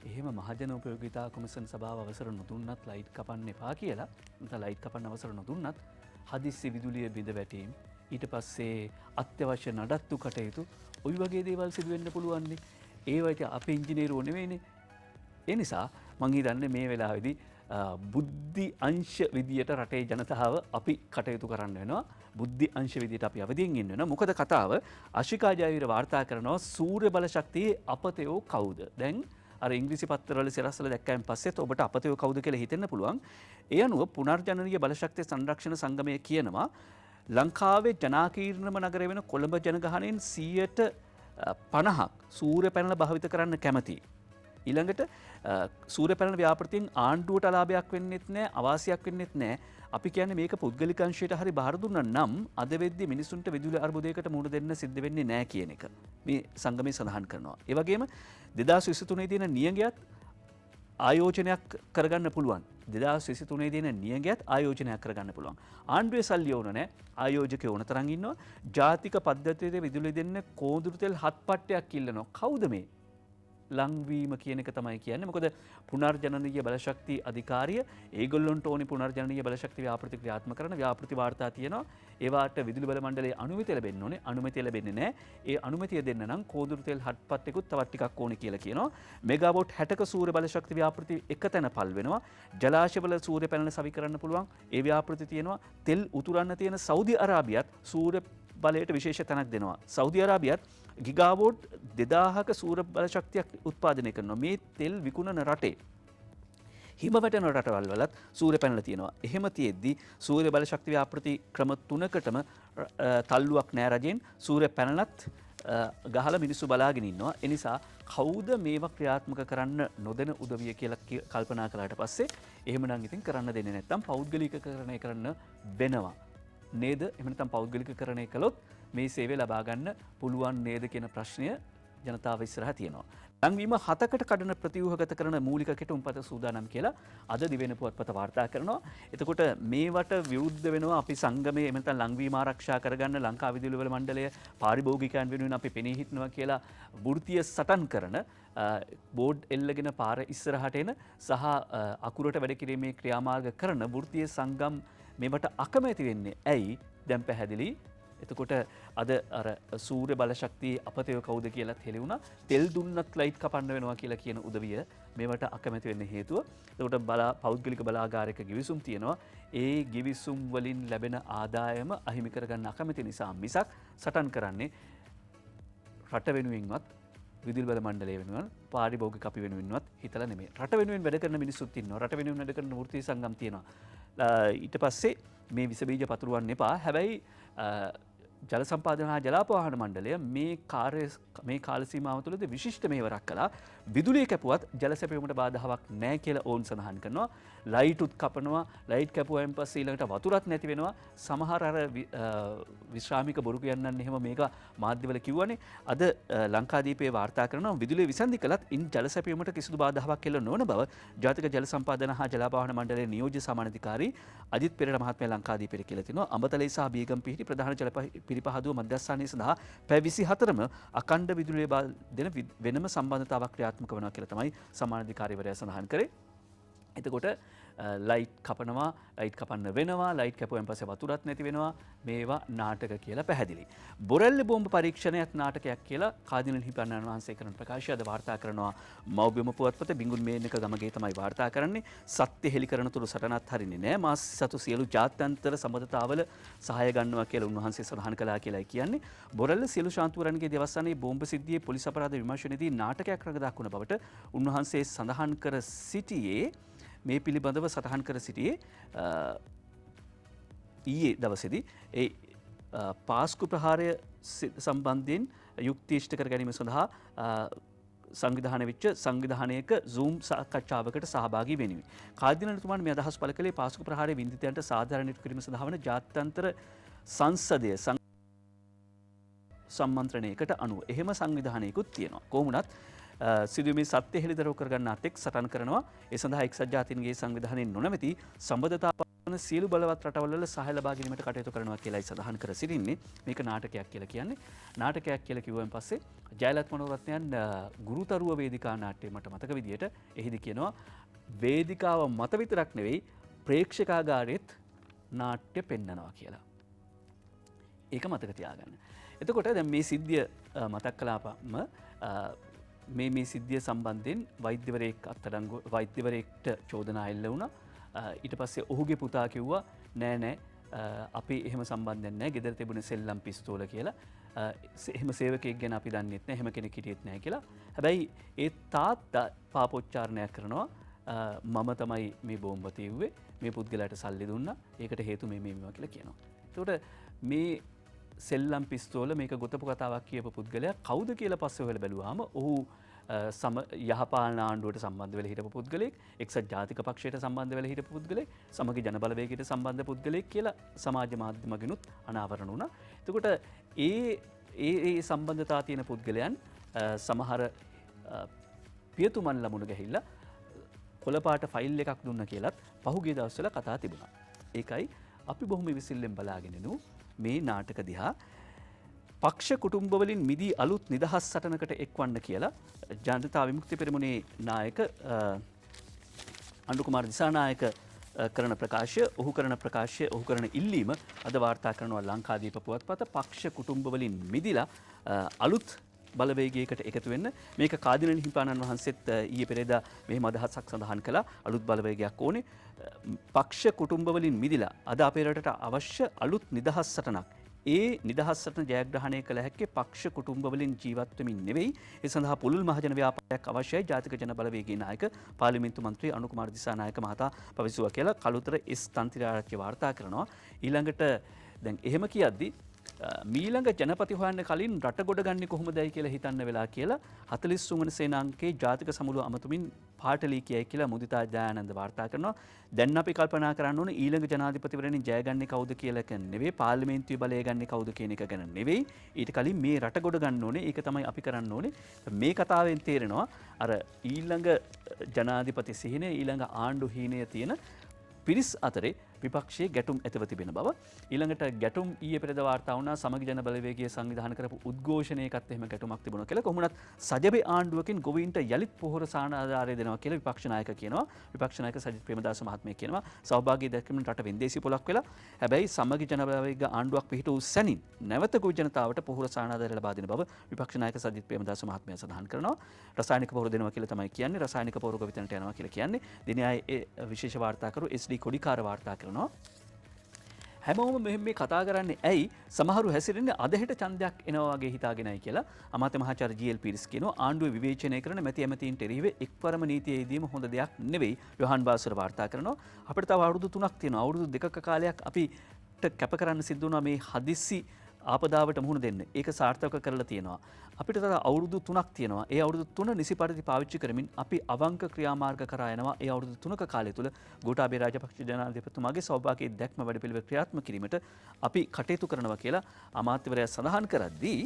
එහෙම මහජන උපයෝගිතා කොමිෂන් සභාව අවසර නොදුන්නත් ලයිට් කපන්න එපා කියලා. නැත්නම් ලයිට් කපන්න අවසර නොදුන්නත් හදිස්සි විදුලිය බිඳ වැටීම් ඊට පස්සේ අත්‍යවශ්‍ය නඩත්තු කටයුතු ওই වගේ දේවල් සිදු වෙන්න පුළුවන් නේ. ඒවට අපේ ඉංජිනේරුවෝ නෙවෙයිනේ. ඒ නිසා මං හිතන්නේ මේ වෙලාවේදී බුද්ධි අංශ විදියට රටේ ජනතාව අපි කටයුතු කරන්න වෙනවා. බුද්ධි අංශ විදියට අපි අවදියෙන් ඉන්න වෙනවා. මොකද කතාව අශිකා ජයවීර වාර්තා කරනවා සූර්ය බල ශක්තියේ අපතයෝ කවුද? දැන් අර ඉංග්‍රීසි පත්තරවල සිරස්වල දැක්කයන් පස්සෙත් ඔබට අපතයෝ කවුද කියලා හිතෙන්න පුළුවන්. ඒ අනුව පුනර්ජනනීය බලශක්තිය සංරක්ෂණ සංගමය කියනවා ලංකාවේ ජනාකීර්ණම නගරය වෙන කොළඹ ජනගහනයෙන් 50% සූර්ය පැනල භාවිත කරන්න කැමති. ඊළඟට සූර්ය පැනල ව්‍යාපෘතියෙන් ආණ්ඩුවට අලාභයක් වෙන්නෙත් නැහැ, අවාසියක් වෙන්නෙත් නැහැ. අපි කියන්නේ මේක පුද්ගලික අංශයට හරි බාර දුන්නා නම් අද වෙද්දී මිනිසුන්ට විදුලි අර්බුදයකට මුහුණ දෙන්න සිද්ධ වෙන්නේ නැහැ කියන එක මේ සංගමය සඳහන් කරනවා. ඒ වගේම 2023 දින නියඟයත් ආයෝජනයක් කරගන්න පුළුවන්. 2023 දින නියඟයත් ආයෝජනයක් කරගන්න පුළුවන්. ආණ්ඩුවේ සල්ලි ඕන නැහැ, ආයෝජකයෝ ඕන තරම් ඉන්නවා. ජාතික පද්ධතියේ විදුලි දෙන්න කෝඳුරු තෙල් 7 පට්ටයක් ඉල්ලනවා. කවුද මේ? ලංවීම කියන එක තමයි කියන්නේ. මොකද පුනර්ජනනීය බලශක්ති අධිකාරිය ඒගොල්ලොන්ට ඕනි පුනර්ජනනීය බලශක්ති ව්‍යාපෘති ක්‍රියාත්මක කරන ව්‍යාපෘති වාර්තා තියෙනවා. ඒවාට විදුලි බල මණ්ඩලයේ අනුමැතිය ලැබෙන්න ඕනේ. අනුමැතිය ලැබෙන්නේ නැහැ. ඒ අනුමැතිය දෙන්න නම් කෝදුරු තෙල් හත්පත්ෙකුත් තවත් ටිකක් ඕනේ කියලා කියනවා. මෙගාවොට් 60ක සූර්ය බලශක්ති ව්‍යාපෘති එකතැන පල් වෙනවා. ජලාශවල සූර්ය පැනල සවි කරන්න පුළුවන්. ඒ ව්‍යාපෘති තියෙනවා. තෙල් උතුරන්න තියෙන සෞදි අරාබියත් සූර්ය බලයට විශේෂ තැනක් දෙනවා. සෞදි අරාබියත් ගිගාවෝට් 2000ක සූර්ය බලශක්තියක් උත්පාදනය කරනවා. මේ තෙල් විකුණන රටේ හිම වැටෙන රටවල් වලත් සූර්ය පැනල තියෙනවා. එහෙම තියෙද්දි සූර්ය බලශක්ති ව්‍යාපෘති ක්‍රම 3කටම තල්ලුවක් නෑ රජෙන්. සූර්ය පැනලත් ගහලා මිනිස්සු බලාගෙන ඉන්නවා. ඒ නිසා කවුද මේවා ක්‍රියාත්මක කරන්න නොදෙන උදවිය කියලා කල්පනා කළාට පස්සේ එහෙමනම් ඉතින් කරන්න දෙන්නේ නැත්තම් පෞද්ගලිකකරණය කරන්න වෙනවා. නේද? එහෙම නැත්නම් පෞද්ගලිකකරණය කළොත් මේ සේවය ලබා ගන්න පුළුවන් නේද කියන ප්‍රශ්නය ජනතාව ඉස්සරහා තියෙනවා. ලංවීම 7කට කඩන ප්‍රතිව්‍යුහගත කරන මූලික කෙටුම්පත සූදානම් කියලා අද දිවෙන පුවත්පත වාර්තා කරනවා. එතකොට මේවට විරුද්ධ වෙනවා අපි සංගමයේ එහෙම නැත්නම් ලංවීම ආරක්ෂා කරගන්න ලංකා විදුලි බල මණ්ඩලය පාරිභෝගිකයන් වෙනුවෙන් අපි පෙනී හිටනවා කියලා වෘත්තීය සටන් කරන බෝඩ් එල්ලගෙන පාර ඉස්සරහට එන සහ අකුරට වැඩ කිරීමේ ක්‍රියාමාර්ග කරන වෘත්තීය සංගම් මේවට අකමැති වෙන්නේ ඇයි? දැන් පැහැදිලි. එතකොට අද අර සූර්ය බලශක්තියේ අපතයෝ කවුද කියලාත් හෙළි වුණා. තෙල් දුන්නත් ලයිට් කපන්න වෙනවා කියලා කියන උදවිය මේවට අකමැති වෙන්න හේතුව. එතකොට පෞද්ගලික බලාගාරයක ගිවිසුම් තියෙනවා. ඒ ගිවිසුම් වලින් ලැබෙන ආදායම අහිමි කරගන්න අකමැති නිසා මිසක් සටන් කරන්නේ රට වෙනුවෙන්වත් විදුලි බල මණ්ඩලය වෙනුවෙන් පාරිභෝගික අපි වෙනුවෙන්වත් හිතලා නෙමෙයි. රට වෙනුවෙන් වැඩ කරන මිනිස්සුත් ඉන්නවා. රට වෙනුවෙන් වැඩ කරන වෘත්තීය සංගම් තියෙනවා. ඊට පස්සේ මේ විස බීජ පතුරවන්න එපා. හැබැයි ජල සම්පාදන හා ජලාපවාහන මණ්ඩලය මේ කාල සීමාව තුළදී විශිෂ්ට මේවරක් කළා. විදුලිය කැපුවත් ජල සැපයීමට බාධාවක් නැහැ කියලා ඕන් සඳහන් කරනවා. ලයිටුත් කපනවා. ලයිට් කැපුවායින් පස්සේ ඊළඟට වතුරත් නැති වෙනවා. සමහර අර විශ්‍රාමික බොරු කියන්නන් එහෙම මේක මාධ්‍යවල කිව්වනේ. අද ලංකාදීපේ වාර්තා කරනවා විදුලිය විසන්ධි කළත් ඉන් ජල සැපයීමට කිසිදු බාධාවක් එල්ල නොවන බව ජාතික ජල සම්පාදන හා ජලාපවාහන මණ්ඩලයේ නියෝජ්‍ය සාමාන්‍යාධිකාරී අජිත් පෙරේරා මහත්මයා ලංකාදීපේට කියලා තිනවා. අඹතලේ සහ බීගම් පිහිටි ප්‍රධාන ජල පිරිපහදුව මධ්‍යස්ථානයේ සඳහා පැය 24ම අඛණ්ඩ විදුලිය දෙන වෙනම සම්බන්ධතාවක් ක්‍රියාත්මක වෙනවා කියලා තමයි සමානාධිකාරීවරයා සඳහන් කරේ. එතකොට ලයිට් කපනවා, ලයිට් කපන්න වෙනවා, ලයිට් කැපුවෙන් පස්සේ වතුරත් නැති වෙනවා. මේවා නාටක කියලා පැහැදිලි. බොරැල්ල බෝම්බ පරීක්ෂණයත් නාටකයක් කියලා කාදිනල් හිමිපාණන් වහන්සේ කරන ප්‍රකාශය අද වාර්තා කරනවා මව්බිම පුවත්පත බිඟුන් මේනක ගමගේ තමයි වාර්තා කරන්නේ. සත්‍ය හෙළි කරන තුරු සටනත් හරින්නේ නැහැ. මාස් සතු සියලු ජාත්‍යන්තර සබඳතාවල සහාය ගන්නවා කියලා උන්වහන්සේ සඳහන් කළා කියලායි කියන්නේ. බොරැල්ල සියලු ශාන්තිවරණගේ දෙවස්සනේ බෝම්බ සිද්ධියේ පොලිස් අපරාධ විමර්ශනයේදී නාටකයක් රඟ දක්වන බවට උන්වහන්සේ සඳහන් කර සිටියේ මේ පිළිබඳව සටහන් කර සිටියේ ඊයේ දවසේදී ඒ පාස්කු ප්‍රහාරය සම්බන්ධයෙන් යුක්ති ඉෂ්ට කර ගැනීම සඳහා සංවිධානය වෙච්ච සංවිධානයක Zoom සාකච්ඡාවකට සහභාගී වෙනුයි. කාදිනල්තුමාන් මේ අදහස් පළ කළේ පාස්කු ප්‍රහාරයේ වින්දිතයන්ට සාධාරණීකරණය කිරීම සඳහා වන ජාත්‍යන්තර සංසදය සම්මන්ත්‍රණයකට අනුව. එහෙම සංවිධානයකුත් තියෙනවා. කොහොමුණත් සිදුවීමේ සත්‍ය හෙළිදරව් කරගන්න අතෙක් සටන් කරනවා. ඒ සඳහා එක්සත් ජාතීන්ගේ සංවිධානයෙන් නොනැමැති සම්බන්ධතා පවන සියලු බලවත් රටවල සහාය ලබා ගැනීමට කටයුතු කරනවා කියලායි සඳහන් කර සිටින්නේ. මේක නාටකයක් කියලා කියන්නේ. නාටකයක් කියලා කිව්වන් පස්සේ ජයලත් මනෝරත්නයන් ගුරුතරුව වේදිකා නාට්‍යය මට මතක විදියට එහිදී කියනවා වේදිකාව මත විතරක් නෙවෙයි ප්‍රේක්ෂකාගාරෙත් නාට්‍ය පෙන්නනවා කියලා. ඒක මතක තියාගන්න. එතකොට දැන් මේ සිද්ධිය මතක් කළාම මේ සිද්ධිය සම්බන්ධයෙන් වෛද්‍යවරයෙක්ට චෝදනා එල්ල වුණා. ඊට පස්සේ ඔහුගේ පුතා කිව්වා නෑ අපි එහෙම සම්බන්ධයක් නෑ ගෙදර තිබුණ සෙල්ලම් පිස්තෝල කියලා. එහෙම සේවකයෙක් ගැන අපි දන්නෙත් නෑ එහෙම කෙනෙක් හිටියෙත් නෑ කියලා. හැබැයි ඒ තාත්තා පාපොච්චාරණයක් කරනවා මම තමයි මේ බෝම්බ තියුවේ මේ පුද්ගලයාට සල්ලි දුන්නා. ඒකට හේතු මේවා කියලා කියනවා. එතකොට මේ සෙල්ලම් පිස්තෝල මේක ගොතපු කතාවක් කියපු පුද්ගලයා කවුද කියලා පස්සේ හොයලා බැලුවාම ඔහු යහපාලන ආණ්ඩුවට සම්බන්ධ වෙලා හිටපු පුද්ගලෙක්, එක්සත් ජාතික පක්ෂයට සම්බන්ධ වෙලා හිටපු පුද්ගලෙක්, සමගි ජනබලවේගයට සම්බන්ධ පුද්ගලෙක් කියලා සමාජ මාධ්‍යමගිනුත් අනාවරණ වුණා. එතකොට ඒ සම්බන්ධතා තියෙන පුද්ගලයන් සමහර පියතුමන් ළමුණු ගහිල්ලා කොළපාට ෆයිල් එකක් දුන්න කියලත් පහුගිය දවස්වල කතා තිබුණා. ඒකයි අපි බොහොම විසිල්ලෙන් බලාගෙන ඉනු මේ නාටක දිහා පක්ෂ කුටුම්බවලින් මිදී අලුත් නිදහස් සටනකට එක්වන්න කියලා ජනතා විමුක්ති පෙරමුණේ නායක අනුකුමාර දිසානායක කරන ප්‍රකාශය, ඔහු කරන ඉල්ලීම අද වාර්තා කරනවා ලංකාදීප පුවත්පත. පක්ෂ කුටුම්බවලින් මිදිලා අලුත් බලවේගයකට එකතු වෙන්න. මේක කාදිනල් හිමිපාණන් වහන්සේත් ඊයේ පෙරේදා මෙහෙම අදහසක් සඳහන් කළා. අලුත් බලවේගයක් ඕනේ. පක්ෂ කුටුම්බවලින් මිදිලා අද අපේ රටට අවශ්‍ය අලුත් නිදහස් සටනක්. ඒ නිදහස් සටන ජයග්‍රහණය කළ හැක්කේ පක්ෂ කුටුම්බවලින් ජීවත් වෙමින් නෙවෙයි. ඒ සඳහා පුළුල් මහජන ව්‍යාපාරයක් අවශ්‍යයි. ජාතික ජන බලවේගයේ නායක පාර්ලිමේන්තු මන්ත්‍රී අනුකුමාර දිසානායක මහතා පවසුවා කියලා කළුතර එස් තන්තිරාරච්චි වාර්තා කරනවා. ඊළඟට දැන් එහෙම කියද්දි මීළඟ ජනපති හොයන්න කලින් රට ගොඩ ගන්නේ කොහොමදයි කියලා හිතන්න වෙලා කියලා 43 වන සේනාංකේ ජාතික සමුළුව අමතුමින් පාටලී කියයි කියලා මුදිතා ජයානන්ද වාර්තා කරනවා. දැන් අපි කල්පනා කරන්න ඕනේ ඊළඟ ජනාධිපතිවරණින් ජයගන්නේ කවුද කියලා එක නෙවෙයි, පාර්ලිමේන්තුවේ බලය ගන්නේ කවුද කියන එක ගැන නෙවෙයි. ඊට කලින් මේ රට ගොඩ ගන්න ඕනේ. ඒක තමයි අපි කරන්න ඕනේ. මේ කතාවෙන් තේරෙනවා අර ඊළඟ ජනාධිපති සිහිනය, ඊළඟ ආණ්ඩු හීනය තියෙන පිරිස් අතරේ විපක්ෂයේ ගැටුම් ඇතිව තිබෙන බව. ඊළඟට ගැටුම් ඊයේ පෙරේද වාර්තා වුණා සමගි ජන බලවේගයේ සංවිධානය කරපු උද්ඝෝෂණයකත් එහෙම ගැටුමක් තිබුණා කියලා. කොහොමුණත් සජබේ ආණ්ඩුවකින් ගොවීන්ට යලිත් පොහොර සානාධාරය දෙනවා කියලා විපක්ෂ ናයක කියනවා. විපක්ෂ නායක සජිත් ප්‍රේමදාස මහත්මයා කියනවා සෞභාග්‍ය දැක්වීමෙන් රට වෙන්දේසි පොලක් වෙලා. හැබැයි සමගි ජන බලවේග ආණ්ඩුවක් පිහිටු සැනින් නැවත ගොවි ජනතාවට පොහොර සානාධාරය ලබා දෙන බව විපක්ෂ නායක සජිත් ප්‍රේමදාස මහත්මයා සඳහන් කරනවා. රසායනික පොහොර දෙනවා කියලා තමයි කියන්නේ. රසායනික පොහොර ගොවිතැනට යනවා කියලා කියන්නේ. දිනයයි විශේෂ වාර්තාකරු SD කොඩිකාර වාර්තා කරනවා. හැමෝම මේ කතා කරන්නේ ඇයි සමහරු හැසිරෙන්නේ අදහෙට ඡන්දයක් එනවා වගේ හිතාගෙනයි කියලා අමාත්‍ය මහාචාර්ය ජී.එල්. පීරිස් කියනවා. ආණ්ඩුව විවේචනය කරන මැති ඇමතීන්ට එරෙහිව එක්වරම නීතිය යෙදීම හොඳ දෙයක් නෙවෙයි. යොහන් බාසර වාර්තා කරනවා. අපිට තව අවුරුදු 3ක් තියෙනවා. අවුරුදු 2ක කාලයක් අපිට කැප කරන්න සිද්ධ වුණා මේ හදිස්සි ආපදාවට මුහුණ දෙන්න. ඒක සාර්ථක කරලා තියෙනවා. අපිට තව අවුරුදු 3ක් තියෙනවා. ඒ අවුරුදු 3 නිසි පරිදි පාවිච්චි කරමින් අපි අවංක ක්‍රියාමාර්ග කරා යනවා. ඒ අවුරුදු 3ක කාලය තුල ගෝඨාභය රාජපක්ෂ ජනාධිපතිතුමාගේ සෞභාග්‍ය දැක්ම වැඩපිළිවෙල ක්‍රියාත්මක කිරීමට අපි කටයුතු කරනවා කියලා අමාත්‍යවරයා සඳහන් කරද්දී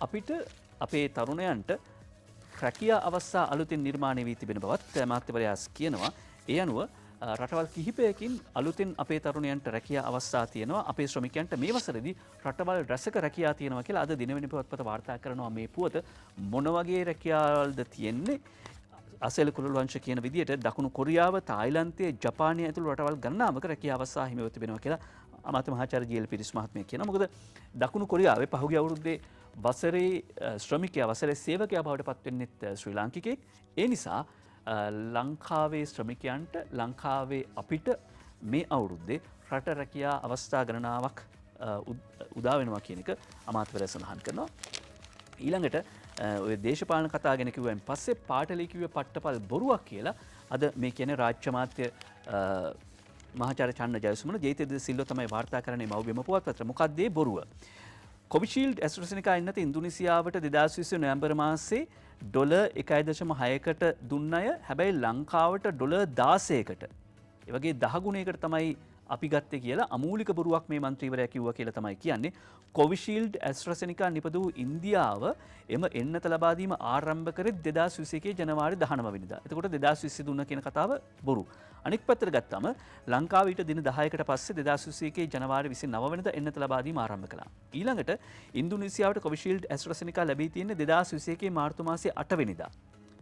අපිට අපේ තරුණයන්ට රැකියා අවස්ථා අලුතින් නිර්මාණය වී තිබෙන බවත් අමාත්‍යවරයා කියනවා. ඒ අනුව රටවල් කිහිපයකින් අලුතින් අපේ තරුණයන්ට රැකියා අවස්ථා තියෙනවා. අපේ ශ්‍රමිකයන්ට මේ වසරේදී රටවල් රැසක රැකියා තියෙනවා කියලා අද දිනවෙන පුවත්පත වාර්තා කරනවා. මේ පුවත මොන වගේ රැකියාවල්ද තියෙන්නේ? අසෙල් කුරුළු වංශ කියන විදිහට දකුණු කොරියාව, තායිලන්තයේ, ජපානය ඇතුළු රටවල් ගණනාවක රැකියාව අවස්ථා හිමිව තිබෙනවා කියලා අමාත්‍ය මහාචාර්ය ජී.එල්. පිරිස් මහත්මයා කියනවා. මොකද දකුණු කොරියාවේ පහුගිය අවුරුද්දේ වසරේ ශ්‍රමිකයා වසරේ සේවකයා බවට පත් වෙන්නෙත් ශ්‍රී ලාංකිකයෙක්. ඒ නිසා ලංකාවේ ශ්‍රමිකයන්ට ලංකාවේ අපිට මේ අවුරුද්දේ රට රැකියා අවස්ථා ගණනාවක් උදා වෙනවා කියන එක අමාත්‍යවරයා සඳහන් කරනවා. ඊළඟට ඔය දේශපාලන කතා ගැන කිව්වෙන් පස්සේ පාටලී කිව්වේ පට්ටපල් බොරුවක් කියලා අද මේ කියන්නේ රාජ්‍ය මාත්‍ය මහාචාර්ය චන්න ජයසුමන ජයතේද සිල්වා තමයි වාර්තා කරන්නේ මව්බිම පුවත්පතට. මොකක්ද ඒ බොරුව? කොවිෂීල්ඩ් ඇස්ට්‍රාසෙනිකා එන්නත ඉන්දුනීසියාවට 2020 නොවැම්බර් මාසයේ $1.6කට දුන්න අය හැබැයි ලංකාවට $16කට ඒ වගේ 10 ගුණයකට තමයි අපි ගත්තේ කියලා අමූලික බොරුවක් මේ මන්ත්‍රීවරයා කිව්වා කියලා තමයි කියන්නේ. කොවිෂීල්ඩ් ඇස්ට්‍රාසෙනිකා නිපදවූ ඉන්දියාව එම එන්නත ලබා දීම ආරම්භ කරේ 2021 ජනවාරි 19 වෙනිදා. එතකොට 2020 දුන්න කියන කතාව බොරු. අනෙක් පැත්තට ගත්තාම ලංකාව ඊට දින 10කට පස්සේ 2021 ජනවාරි 29 වෙනිදා එන්නත ලබා දීම ආරම්භ කළා. ඊළඟට ඉන්දුනීසියාවට කොවිෂීල්ඩ් ඇස්ට්‍රාසෙනිකා ලැබී තියෙන්නේ 2021 මාර්තු මාසයේ 8 වෙනිදා.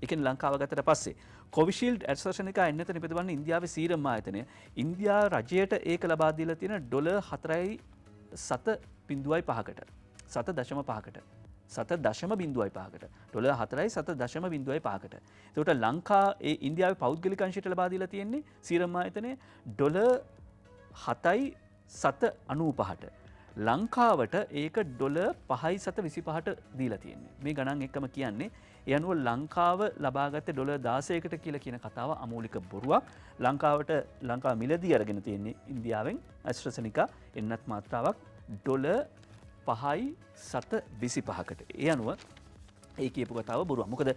එකෙන් ලංකාව ගතට පස්සේ කොවිෂීල්ඩ් ඇස්ට්‍රාසෙනිකා එන්නත නිපදවන්නේ ඉන්දියාවේ සීරම් ආයතනය. ඉන්දියා රජයට ඒක ලබා දීලා තියෙන $4.7.5කට 7.5කට 7.5කට $4.7.5කට. එතකොට ලංකා ඒ ඉන්දියාවේ පෞද්ගලික අංශයට ලබා දීලා තියෙන්නේ සීරම් ආයතනය $7.95ට. ලංකාවට ඒක $5.25ට දීලා තියෙන්නේ. මේ ගණන් එක්කම කියන්නේ ඒ අනුව ලංකාව ලබාගත්තේ $16කට කියලා කියන කතාව අමූලික බොරුවක්. ලංකාව මිලදී අරගෙන තියෙන්නේ ඉන්දියාවෙන් ඇස්ට්‍රාසෙනිකා එන්නත් මාත්‍රාවක් $5.725කට. ඒ අනුව ඒ කියපු කතාව බොරුවක්. මොකද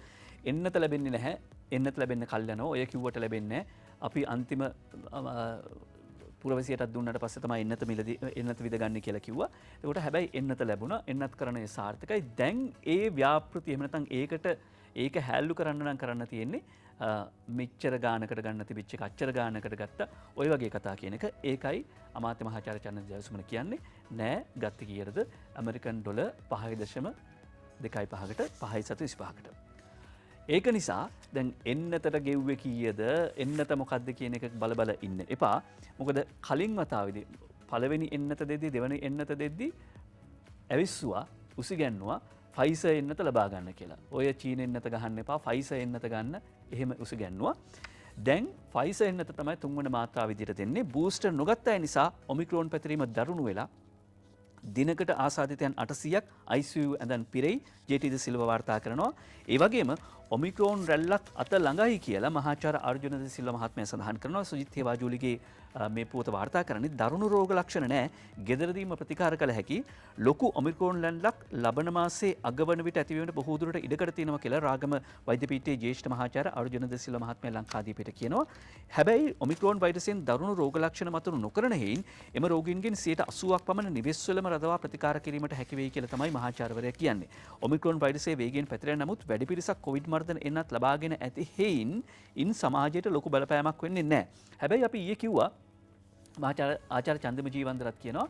එන්නත ලැබෙන්නේ නැහැ. එන්නත ලැබෙන්න කල් යනවා. ඔය කිව්වට ලැබෙන්නේ නැහැ. අපි අන්තිම පුරවැසියටත් දුන්නට පස්සේ තමයි එන්නත විද ගන්න කියලා කිව්වා. ඒකට හැබැයි එන්නත ලැබුණා. එන්නත් කරන්නේ සාර්ථකයි. දැන් ඒ ව්‍යාපෘතිය එහෙම නැත්නම් ඒක හැල්ලු කරන්න නම් කරන්න තියෙන්නේ මෙච්චර ගානකට ගන්න තිබිච්ච එක අච්චර ගානකට ගත්ත ඔය වගේ කතා කියන එක. ඒකයි අමාත්‍ය මහාචාර්ය චන්න ජයසුමන කියන්නේ නෑ ගත්තේ කීයටද ඇමරිකන් ඩොලර් 5.25කට 5.725කට. ඒක නිසා දැන් එන්නතට ගෙව්වේ කීයද එන්නත මොකද්ද කියන එක බල ඉන්න එපා. මොකද කලින් වතාවේදී පළවෙනි එන්නත දෙද්දී දෙවෙනි එන්නත දෙද්දී ඇවිස්සුවා උසිගැන්නුවා ෆයිසර් එන්නත ලබා ගන්න කියලා. ඔය චීන එන්නත ගහන්න එපා ෆයිසර් එන්නත ගන්න එහෙම උසිගැන්නුවා. දැන් ෆයිසර් එන්නත තමයි තුන්වන මාත්‍රාව විදිහට දෙන්නේ. බූස්ටර් නොගත්ත අය නිසා ඔමික්‍රෝන් පැතිරීම දරුණු වෙලා දිනකට ආසාදිතයන් 800ක් ICU ඇඳන් පිරෙයි ජේටීද සිල්වා වාර්තා කරනවා. ඒ වගේම ඔමික්‍රෝන් රැල්ලක් අත ළඟයි කියලා මහාචාර්ය අර්ජුන ද සිල්වා මහත්මයා සඳහන් කරනවා. සුජිත් හේවාජූලිගේ මේ පුවත වාර්තා කරන්නේ දරුණු රෝග ලක්ෂණ නැහැ. ගෙදරදීම ප්‍රතිකාර කළ හැකි ලොකු ඔමික්‍රෝන් රැල්ලක් ලබන මාසයේ අගවන විට ඇතිවීමට බොහෝ දුරට ඉඩකඩ තියෙනවා කියලා රාගම වෛද්‍ය පීඨයේ ජ්‍යෙෂ්ඨ මහාචාර්ය අර්ජුන ද සිල්වා මහත්මයා ලංකාදීපයට කියනවා. හැබැයි ඔමික්‍රෝන් වෛරසයෙන් දරුණු රෝග ලක්ෂණ මතුණු නොකරන හේයින් එම රෝගීන්ගෙන් 80%ක් පමණ නිවෙස්වලම රඳවා ප්‍රතිකාර කිරීමට හැකි වෙයි කියලා තමයි මහාචාර්යවරයා කියන්නේ. ඔමික්‍රෝන් වෛරසයේ වේගයෙන් පැතිරෙන නමුත් වැඩි පිරිසක් කොවිඩ් මර්ධන එන්නත් ලබාගෙන ඇති හේයින් සමාජයට ලොකු බලපෑමක් වෙන්නේ නැහැ. හැබැයි අපි ඊයේ කිව්වා ආචාර්ය චන්දම ජීවන්දරත් කියනවා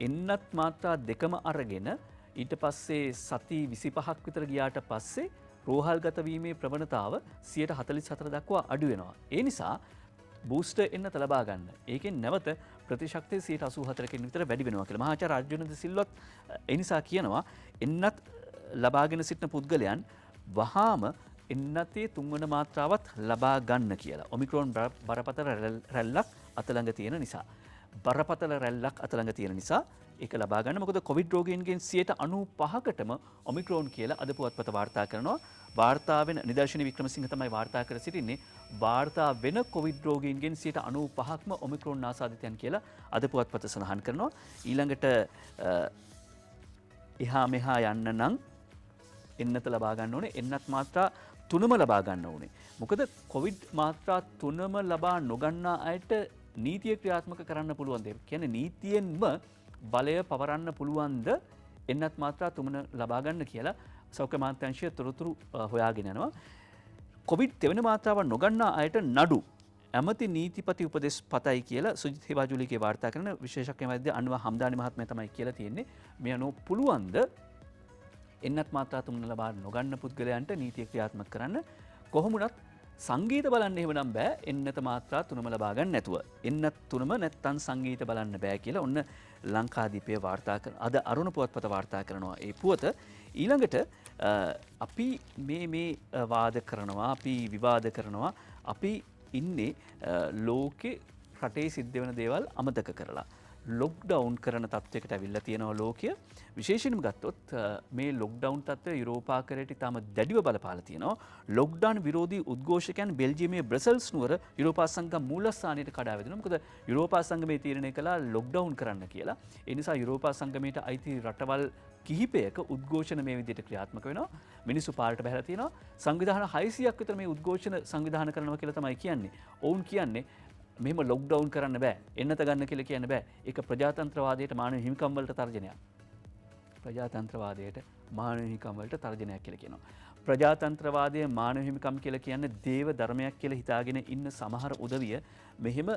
එන්නත් මාත්‍රා දෙකම අරගෙන ඊට පස්සේ සති 25ක් විතර ගියාට පස්සේ රෝහල්ගත වීමේ ප්‍රවණතාව 44% දක්වා අඩු වෙනවා. ඒ නිසා බූස්ටර් එන්නත ලබා ගන්න. ඒකෙන් නැවත ප්‍රතිශක්තිය 84%කින් විතර වැඩි වෙනවා කියලා මහාචාර්ය අර්ජුන ද සිල්වත් ඒ නිසා කියනවා එන්නත් ලබාගෙන සිටින පුද්ගලයන් වහාම එන්නතේ තුන්වන මාත්‍රාවත් ලබා ගන්න කියලා. ඔමික්‍රෝන් බරපතල රැල්ලක් අතළඟ තියෙන නිසා. බරපතල රැල්ලක් අතළඟ තියෙන නිසා ඒක ලබා ගන්න. මොකද කොවිඩ් රෝගීන්ගෙන් 95%කටම ඔමික්‍රෝන් කියලා අද පුවත්පත වාර්තා කරනවා. වාර්තා වෙන නිදර්ශන වික්‍රමසිංහ තමයි වාර්තා කර සිටින්නේ. වාර්තා වෙන කොවිඩ් රෝගීන්ගෙන් 95%ක්ම ඔමික්‍රෝන් ආසාදිතයන් කියලා අද පුවත්පත සඳහන් කරනවා. ඊළඟට එහා මෙහා යන්න නම් එන්නත ලබා ගන්න ඕනේ. එන්නත් මාත්‍රා 3ම ලබා ගන්න ඕනේ. මොකද කොවිඩ් මාත්‍රා 3ම ලබා නොගන්නා අයට නීතිය ක්‍රියාත්මක කරන්න පුළුවන් දෙයක්. කියන්නේ නීතියෙන්ම බලය පවරන්න පුළුවන්ද එන්නත් මාත්‍රා 3ම ලබා ගන්න කියලා සෞඛ්‍ය අමාත්‍යාංශය තොරතුරු හොයාගෙන යනවා. කොවිඩ් දෙවෙනි මාත්‍රාව නොගන්නා අයට නඩු ඇමති නීතිපති උපදෙස් පතයි කියලා සුජිත් හේවාජූලිගේ වාර්තා කරන විශේෂඥ වෛද්‍ය අන්වා හම්දානි මහත්මයා තමයි කියලා තියෙන්නේ. මේ අනුව පුළුවන්ද එන්නත් මාත්‍රා 3 ලබා නොගන්න පුද්ගලයන්ට නීතිය ක්‍රියාත්මක කරන්න කොහොමුණත් සංගීත බලන්න එහෙමනම් බෑ එන්නත මාත්‍රා තුනම ලබා ගන්න නැතුව. එන්නත් තුනම නැත්තම් සංගීත බලන්න බෑ කියලා ඔන්න ලංකාදීපය වාර්තා කරන අද අරුණ පුවත්පත වාර්තා කරනවා. ඒ පුවත ඊළඟට අපි මේ වාද කරනවා අපි විවාද කරනවා අපි ඉන්නේ ලෝකේ රටේ සිද්ධ වෙන දේවල් අමතක කරලා. ලොක්ඩවුන් කරන තත්වයකට ඇවිල්ලා තියෙනවා ලෝකය. විශේෂයෙන්ම ගත්තොත් මේ ලොක්ඩවුන් තත්ත්වය යුරෝපාකරයට ඉතාම දැඩිව බලපාලා තියෙනවා. ලොක්ඩවුන් විරෝධී උද්ඝෝෂකයන් බෙල්ජියමේ බ්‍රසල්ස් නුවර යුරෝපා සංඝ මූලස්ථානයට කඩා වැදුණා. මොකද යුරෝපා සංගමය තීරණය කළා ලොක්ඩවුන් කරන්න කියලා. ඒ නිසා යුරෝපා සංගමයට අයිති රටවල් කිහිපයක උද්ඝෝෂණ මේ විදිහට ක්‍රියාත්මක වෙනවා. මිනිස්සු පාරට බහැලා තියෙනවා. සංවිධාන 600ක් විතර මේ උද්ඝෝෂණ සංවිධානය කරනවා කියලා තමයි කියන්නේ. ඔවුන් කියන්නේ මෙහෙම ලොක්ඩවුන් කරන්න බෑ. එන්නත ගන්න කියලා කියන්න බෑ. ඒක ප්‍රජාතන්ත්‍රවාදයට මානව හිමිකම් වලට තර්ජනයක්. ප්‍රජාතන්ත්‍රවාදයට මානව හිමිකම් වලට තර්ජනයක් කියලා කියනවා. ප්‍රජාතන්ත්‍රවාදයේ මානව හිමිකම් කියලා කියන්නේ දේව ධර්මයක් කියලා හිතාගෙන ඉන්න සමහර උදවිය මෙහෙම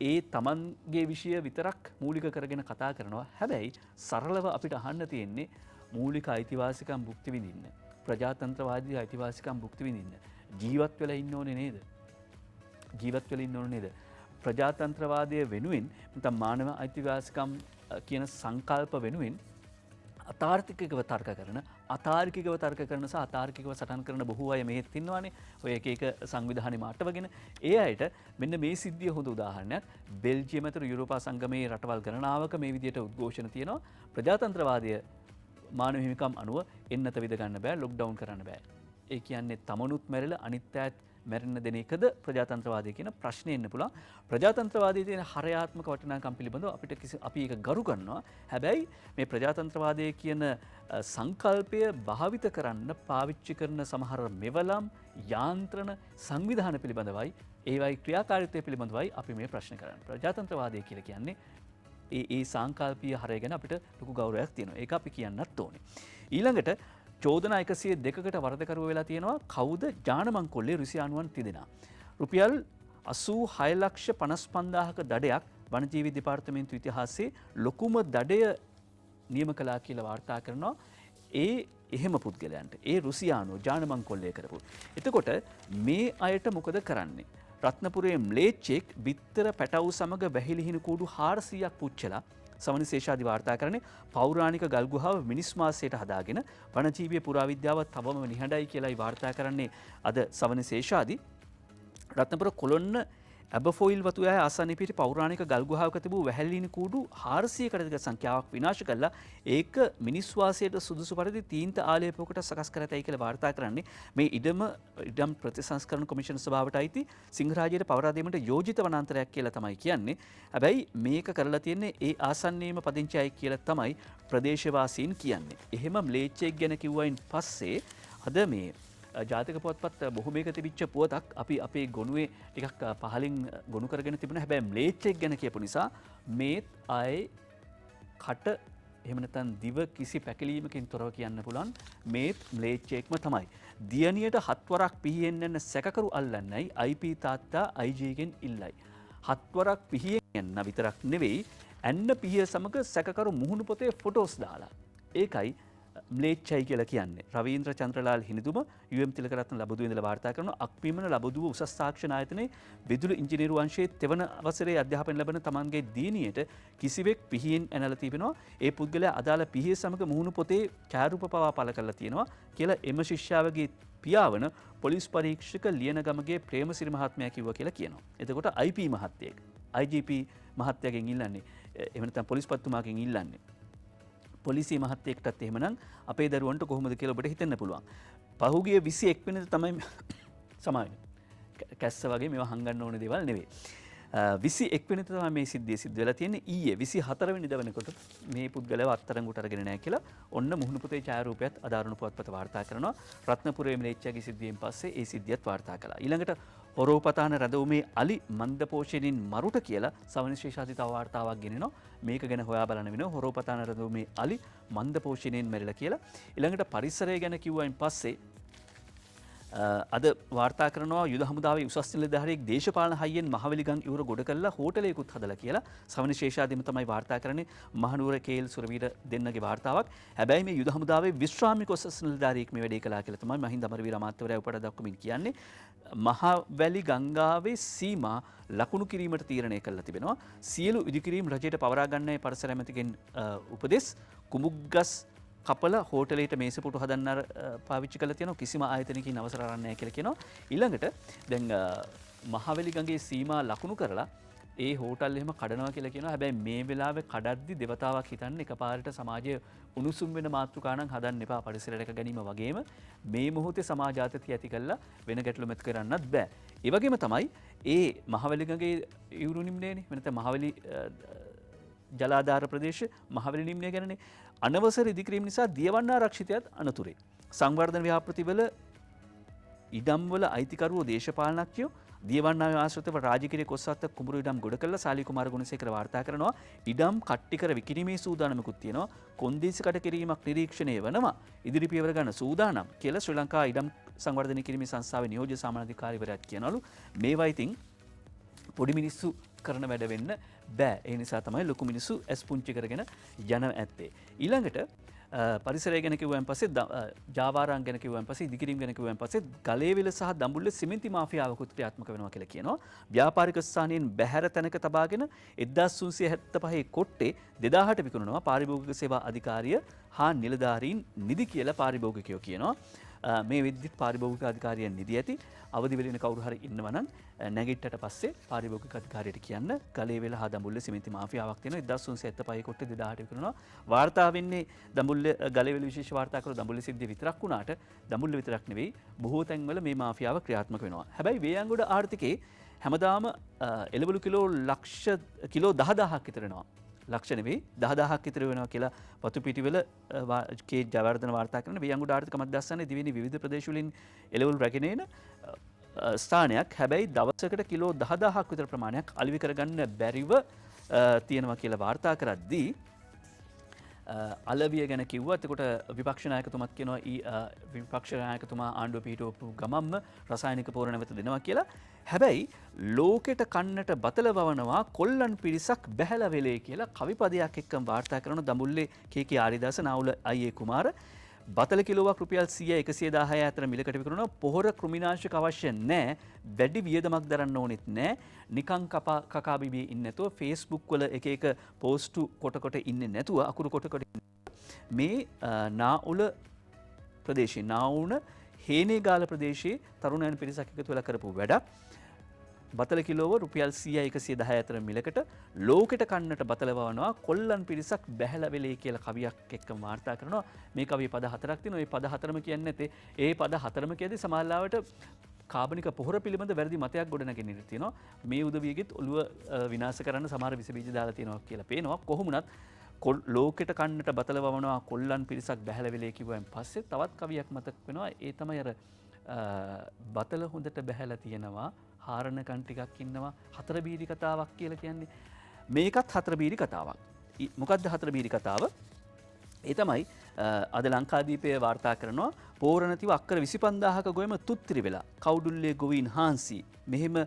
ඒ තමන්ගේ විෂය විතරක් මූලික කරගෙන කතා කරනවා. හැබැයි සරලව අපිට අහන්න තියෙන්නේ මූලික අයිතිවාසිකම් භුක්ති විඳින්න. ප්‍රජාතන්ත්‍රවාදී අයිතිවාසිකම් භුක්ති විඳින්න. ජීවත් වෙලා ඉන්න ඕනේ නේද? ජීවත් වෙලා ඉන්න ඕනේ නේද? ප්‍රජාතන්ත්‍රවාදය වෙනුවෙන් නැත්නම් මානව අයිතිවාසිකම් කියන සංකල්ප වෙනුවෙන් අතාර්කිකව තර්ක කරන අතාර්කිකව තර්ක කරන සහ අතාර්කිකව සටන් කරන බොහෝ අය මෙහෙත් ඉන්නවානේ. ඔය එක එක සංවිධානෙ මාටවගෙන ඒ අයට මෙන්න මේ සිද්ධිය හොඳ උදාහරණයක්. බෙල්ජියම ඇතුළු යුරෝපා සංගමයේ රටවල් ගණනාවක මේ විදිහට උද්ඝෝෂණ තියෙනවා. ප්‍රජාතන්ත්‍රවාදය මානව හිමිකම් අනුව එන්නත විද ගන්න බෑ, ලොක්ඩවුන් කරන්න බෑ. ඒ කියන්නේ තමනුත් මැරිලා අනිත් අයත් මැරෙන්න දෙන එකද ප්‍රජාතන්ත්‍රවාදය කියන ප්‍රශ්නේ එන්න පුළුවන්. ප්‍රජාතන්ත්‍රවාදයේ තියෙන හරයාත්මක වටිනාකම් පිළිබඳව අපි ඒක ගරු කරනවා. හැබැයි මේ ප්‍රජාතන්ත්‍රවාදය කියන සංකල්පය භාවිත කරන්න පාවිච්චි කරන සමහර මෙවලම් යාන්ත්‍රණ සංවිධාන පිළිබඳවයි ඒවයි ක්‍රියාකාරීත්වය පිළිබඳවයි අපි මේ ප්‍රශ්න කරන්නේ. ප්‍රජාතන්ත්‍රවාදය කියලා කියන්නේ ඒ සංකල්පීය හරය ගැන අපිට ලොකු ගෞරවයක් තියෙනවා. ඒක අපි කියන්නත් ඕනේ. ඊළඟට චෝදනා 102කට වරදකරුව වෙලා තියෙනවා. කවුද? ජානමංකොල්ලේ රුසියානුවන් තිදෙනා. රුපියල් 86,55,000ක දඩයක් වනජීවි දෙපාර්තමේන්තු ඉතිහාසයේ ලොකුම දඩය නියම කළා කියලා වාර්තා කරනවා. එහෙම පුද්ගලයන්ට ඒ රුසියානුව ජානමංකොල්ලේ කරපු. එතකොට මේ අයට මොකද කරන්නේ? රත්නපුරේ ම්ලේච්චෙක් බිත්තර පැටවු සමග වැහිලිහිණු කූඩු 400ක් පුච්චලා සවනශේෂාදි වාර්තා කරන්නේ පෞරාණික ගල්ගුහාව මිනිස් මාසයට හදාගෙන වනජීවී පුරාවිද්‍යාව තවම නිහඬයි කියලායි වාර්තා කරන්නේ අද සවනශේෂාදි. රත්නපුර කොළොන්න ඇබෆොයිල් වතුයාය ආසන්නයේ පිහිටි පෞරාණික ගල්ගුහාවක තිබූ වැහැලිලිණු කූඩු 400කට අධික සංඛ්‍යාවක් විනාශ කළා. ඒක මිනිස් වාසයට සුදුසු පරිදි තීන්ත ආලේපයකට සකස් කර ඇතයි කියලා වාර්තා කරන්නේ. මේ ඉඩම් ප්‍රතිසංස්කරණ කොමිෂන් සභාවට අයිති සිංහරාජයට පවරා දීමට යෝජිත වනාන්තරයක් කියලා තමයි කියන්නේ. හැබැයි මේක කරලා තියෙන්නේ ඒ ආසන්නයේම පදිංචි අය කියලා තමයි ප්‍රදේශවාසීන් කියන්නේ. එහෙම ම්ලේච්චෙක් ගැන කිව්වයින් පස්සේ අද මේ ජාතික පුවත්පත් බොහොමයක තිබිච්ච පුවතක් අපි අපේ ගොනුවේ ටිකක් පහලින් ගොනු කරගෙන තිබුණා. හැබැයි ම්ලේච්චෙක් ගැන කියපු නිසා මේත් ආයේ කට එහෙම නැත්නම් දිව කිසි පැකිලීමකින් තොරව කියන්න පුළුවන් මේත් ම්ලේච්චෙක්ම තමයි. දියණියට 7 වරක් පිහියෙන් යන සැකකරු අල්ලන්නයි IP තාත්තා IG ගෙන් ඉල්ලයි. 7 වරක් පිහියෙන් යන්න විතරක් නෙවෙයි ඇන්න පිහිය සමග සැකකරු මුහුණු පොතේ ෆොටෝස් දාලා. ඒකයි ම්ලේච්චයි කියලා කියන්නේ. රවීන්ද්‍ර චන්ද්‍රලාල් හිනිදුම UM තිලකරත්න ලබුදුව ඉඳලා වාර්තා කරන අක්පීමන ලබුදුව උසස් තාක්ෂණ ආයතනයේ විදුලි ඉංජිනේරු අංශයේ තෙවන වසරේ අධ්‍යාපනය ලබන තමන්ගේ දියණියට කිසිවෙක් පිහියෙන් ඇනලා තිබෙනවා. ඒ පුද්ගලයා අදාළ පිහිය සමග මුහුණු පොතේ ඡායාරූප පවා පළ කරලා තියෙනවා කියලා එම ශිෂ්‍යාවගේ පියාවන පොලිස් පරීක්ෂක ලියනගමගේ ප්‍රේමසිරි මහත්මයා කිව්වා කියලා කියනවා. එතකොට IP මහත්තයෙක් IGP මහත්තයාගෙන් ඉල්ලන්නේ එහෙම නැත්නම් පොලිස් පත්තුමාගෙන් ඉල්ලන්නේ පොලිසිය මහත්තයෙක්ටත් එහෙමනම් අපේ දරුවන්ට කොහොමද කියලා ඔබට හිතන්න පුළුවන්. පහුගිය 21 වෙනිදා තමයි සමාවෙන්න. කැස්ස වගේ මේවා හංගන්න ඕන දේවල් නෙවෙයි. 21 වෙනිදා තමයි මේ සිද්ධිය සිද්ධ වෙලා තියෙන්නේ. ඊයේ 24 වෙනිදා වෙනකොට මේ පුද්ගලයාව අත්අඩංගුවට අරගෙන නැහැ කියලා ඔන්න මුහුණු පොතේ ඡායාරූපයත් අදාරුණු පුවත්පත වාර්තා කරනවා. රත්නපුරේ මිලේච්චාගේ සිද්ධියෙන් පස්සේ ඒ සිද්ධියත් වාර්තා කළා. ඊළඟට හොරෝපතාන රැඳවුමේ අලි මන්දපෝෂණින් මරුට කියලා සවනශේෂාදි තව වාර්තාවක් ගෙනෙනවා. මේක ගැන හොයා බලන්න වෙනවා. හොරෝපතාන රැඳවුමේ අලි මන්දපෝෂණින් මැරිලා කියලා. ඊළඟට පරිසරය ගැන කිව්වයින් පස්සේ අද වාර්තා කරනවා යුද හමුදාවේ උසස් නිලධාරියෙක් දේශපාලන හයියෙන් මහවැලිගම් ඉවුර ගොඩ කළා හෝටලයකුත් හදලා කියලා. සවනි ශේෂාදිම තමයි වාර්තා කරන්නේ මහනුවර කේල් සුරවීර දෙන්නගේ වාර්තාවක්. හැබැයි මේ යුද හමුදාවේ විශ්‍රාමික උසස් නිලධාරියෙක් මේ වැඩේ කළා කියලා තමයි මහින්ද අමරවීර අමාත්‍යවරයා උපට දක්වමින් කියන්නේ. මහවැලි ගංගාවේ සීමා ලකුණු කිරීමට තීරණය කළා තිබෙනවා. සියලු ඉදිකිරීම් රජයට පවරා ගන්නයි පරිසර ඇමතිගෙන් උපදෙස්. කුමුග්ගස් කපල හෝටලේට මේසපුටු හදන්න පාවිච්චි කරලා තියෙනවා කිසිම ආයතනයකින් අවසර අරන් නැහැ කියලා කියනවා. ඊළඟට දැන් මහවැලි ගඟේ සීමා ලකුණු කරලා ඒ හෝටල් එහෙම කඩනවා කියලා කියනවා. හැබැයි මේ වෙලාවේ කඩද්දි දෙවතාවක් හිතන්න එකපාරට සමාජයේ උණුසුම් වෙන මාතෘකා නම් හදන්න එපා. පරිසරයට රැක ගැනීම වගේම මේ මොහොතේ සමාජ ආතතිය ඇති කළා වෙන ගැටලු මත කරන්නත් බෑ. ඒ වගේම තමයි ඒ මහවැලි ගඟේ ඉවුරු නිම්නයනේ වෙනත මහවැලි ජලාධාර ප්‍රදේශ මහවැලි නිම්නය ගැනනේ අනවසර ඉදිකිරීම නිසා දියවන්න ආරක්ෂිතයත් අනතුරේ. සංවර්ධන ව්‍යාපෘතිවල ඉඩම්වල අයිතිකරුවෝ දේශපාලනඥයෝ දියවන්නාවේ ආශ්‍රිතව රාජකිරිය කොස්සත්ත කුඹුරු ඉඩම් ගොඩ කළා සාලි කුමාර ගුණසේකර වාර්තා කරනවා. ඉඩම් කට්ටි කර විකිණීමේ සූදානමකුත් තියෙනවා. කොන්දේසි කට කිරීමක් නිරීක්ෂණය වෙනවා. ඉදිරි පියවර ගන්න සූදානම් කියලා ශ්‍රී ලංකා ඉඩම් සංවර්ධනය කිරීමේ සංස්ථාවේ නියෝජ්‍ය සාමාන්‍යාධිකාරීවරයාත් කියනවලු. මේවා ඉතින් පොඩි මිනිස්සු කරන වැඩ වෙන්න බෑ. ඒ නිසා තමයි ලොකු මිනිස්සු ඇස් පුංචි කරගෙන යන ඇත්තේ. ඊළඟට පරිසරය ගැන කිව්වන් පස්සේ ජාවාරම් ගැන කිව්වන් පස්සේ ඉදිකිරීම ගැන කිව්වන් පස්සේ ගලේවිල සහ දඹුල්ල සිමෙන්ති මාෆියාවකුත් ක්‍රියාත්මක වෙනවා කියලා කියනවා. ව්‍යාපාරික ස්ථානයෙන් බැහැර තැනක තබාගෙන 1375 කොට්ටේ 2000ට විකුණනවා පාරිභෝගික සේවා අධිකාරිය හා නිලධාරීන් නිදි කියලා පාරිභෝගිකයෝ කියනවා. මේ විද්‍යුත් පාරිභෝගික අධිකාරිය නිදි ඇති අවදි වෙලින කවුරු හරි ඉන්නවා නම් නැගිට්ටට පස්සේ පාරිභෝගික අධිකාරියට කියන්න ගලේවිල හා දඹුල්ල සිමෙන්ති මාෆියාවක් තියෙනවා 1375 කොට්ටේ 2000ට විකුණනවා. වාර්තා වෙන්නේ දඹුල්ල ගලේවිල විශේෂ වාර්තා කරු දඹුල්ල සිද්ධිය විතරක් වුණාට දඹුල්ල විතරක් නෙවෙයි බොහෝ තැන්වල මේ මාෆියාව ක්‍රියාත්මක වෙනවා. හැබැයි වේයන්ගොඩ ආර්ථිකේ හැමදාම එළවලු කිලෝ 10000ක් විතර වෙනවා. ලක්ෂ නෙවෙයි 10000ක් විතර වෙනවා කියලා වතු පිටිවල කේ ජයවර්ධන වාර්තා කරන වේයන්ගොඩ ආර්ථික මධ්‍යස්ථානයේ දිවෙන විවිධ ප්‍රදේශ වලින් එළවලු රැගෙන එන ස්ථානයක්. හැබැයි දවසකට කිලෝ 10000ක් විතර ප්‍රමාණයක් අලෙවි කරගන්න බැරිව තියෙනවා කියලා වාර්තා කරද්දී අලවිය ගැන කිව්වා. එතකොට විපක්ෂ නායකතුමත් කියනවා විපක්ෂ නායකතුමා ආණ්ඩුව පිහිටවපු ගමම්ම රසායනික පෝර නැවත දෙනවා කියලා. හැබැයි ලෝකෙට කන්නට බතල වවනවා කොල්ලන් පිරිසක් බැහැලා වෙලේ කියලා කවිපදයක් එක්කම වාර්තා කරන දඹුල්ලේ කේ.කේ. ආරිදාස නාවුල අයියේ කුමාර බතල කිලෝවක් රුපියල් 100-110 අතර මිලකට විකුණනවා. පොහොර කෘමිනාශක අවශ්‍ය නැහැ. වැඩි වියදමක් දරන්න ඕනෙත් නැහැ. නිකං කකා බිබී ඉන්නේ නැතුව Facebook වල එක එක පෝස්ට් කොට ඉන්නේ නැතුව අකුරු කොට මේ නාඋල ප්‍රදේශයේ නාඋන හේනේගාල ප්‍රදේශයේ තරුණයන් පිරිසක් එකතු වෙලා කරපු වැඩක්. බතල කිලෝව රුපියල් 100-110 අතර මිලකට ලෝකෙට කන්නට බතල වවනවා කොල්ලන් පිරිසක් බැහැලා වෙලේ කියලා කවියක් එක්කම වාර්තා කරනවා. මේ කවිය පද 4ක් තියෙනවා. ඒ පද 4ම කියන්නේ නැතේ. ඒ පද 4ම කියදී සමාජලාවට කාබනික පොහොර පිළිබඳ වැරදි මතයක් ගොඩනගෙන ඉඳී තියෙනවා. මේ උදවියගෙත් ඔළුව විනාශ කරන්න සමහර විස බීජ දාලා තියෙනවා කියලා පේනවා. කොහොමුණත් ලෝකෙට කන්නට බතල වවනවා කොල්ලන් පිරිසක් බැහැලා වෙලේ කිව්වන් පස්සේ තවත් කවියක් මතක් වෙනවා. ඒ තමයි අර බතල හොඳට බැහැලා තියෙනවා හාරණකන් ටිකක් ඉන්නවා හතර බීරි කතාවක් කියලා කියන්නේ. මේකත් හතර බීරි කතාවක්. මොකද්ද හතර බීරි කතාව? ඒ තමයි අද ලංකාදීපයේ වාර්තා කරනවා පෝරණතිව අක්කර 25000ක ගොයම තුත්තිරි වෙලා කවුඩුල්ලේ ගොවීන් හාන්සි මෙහෙම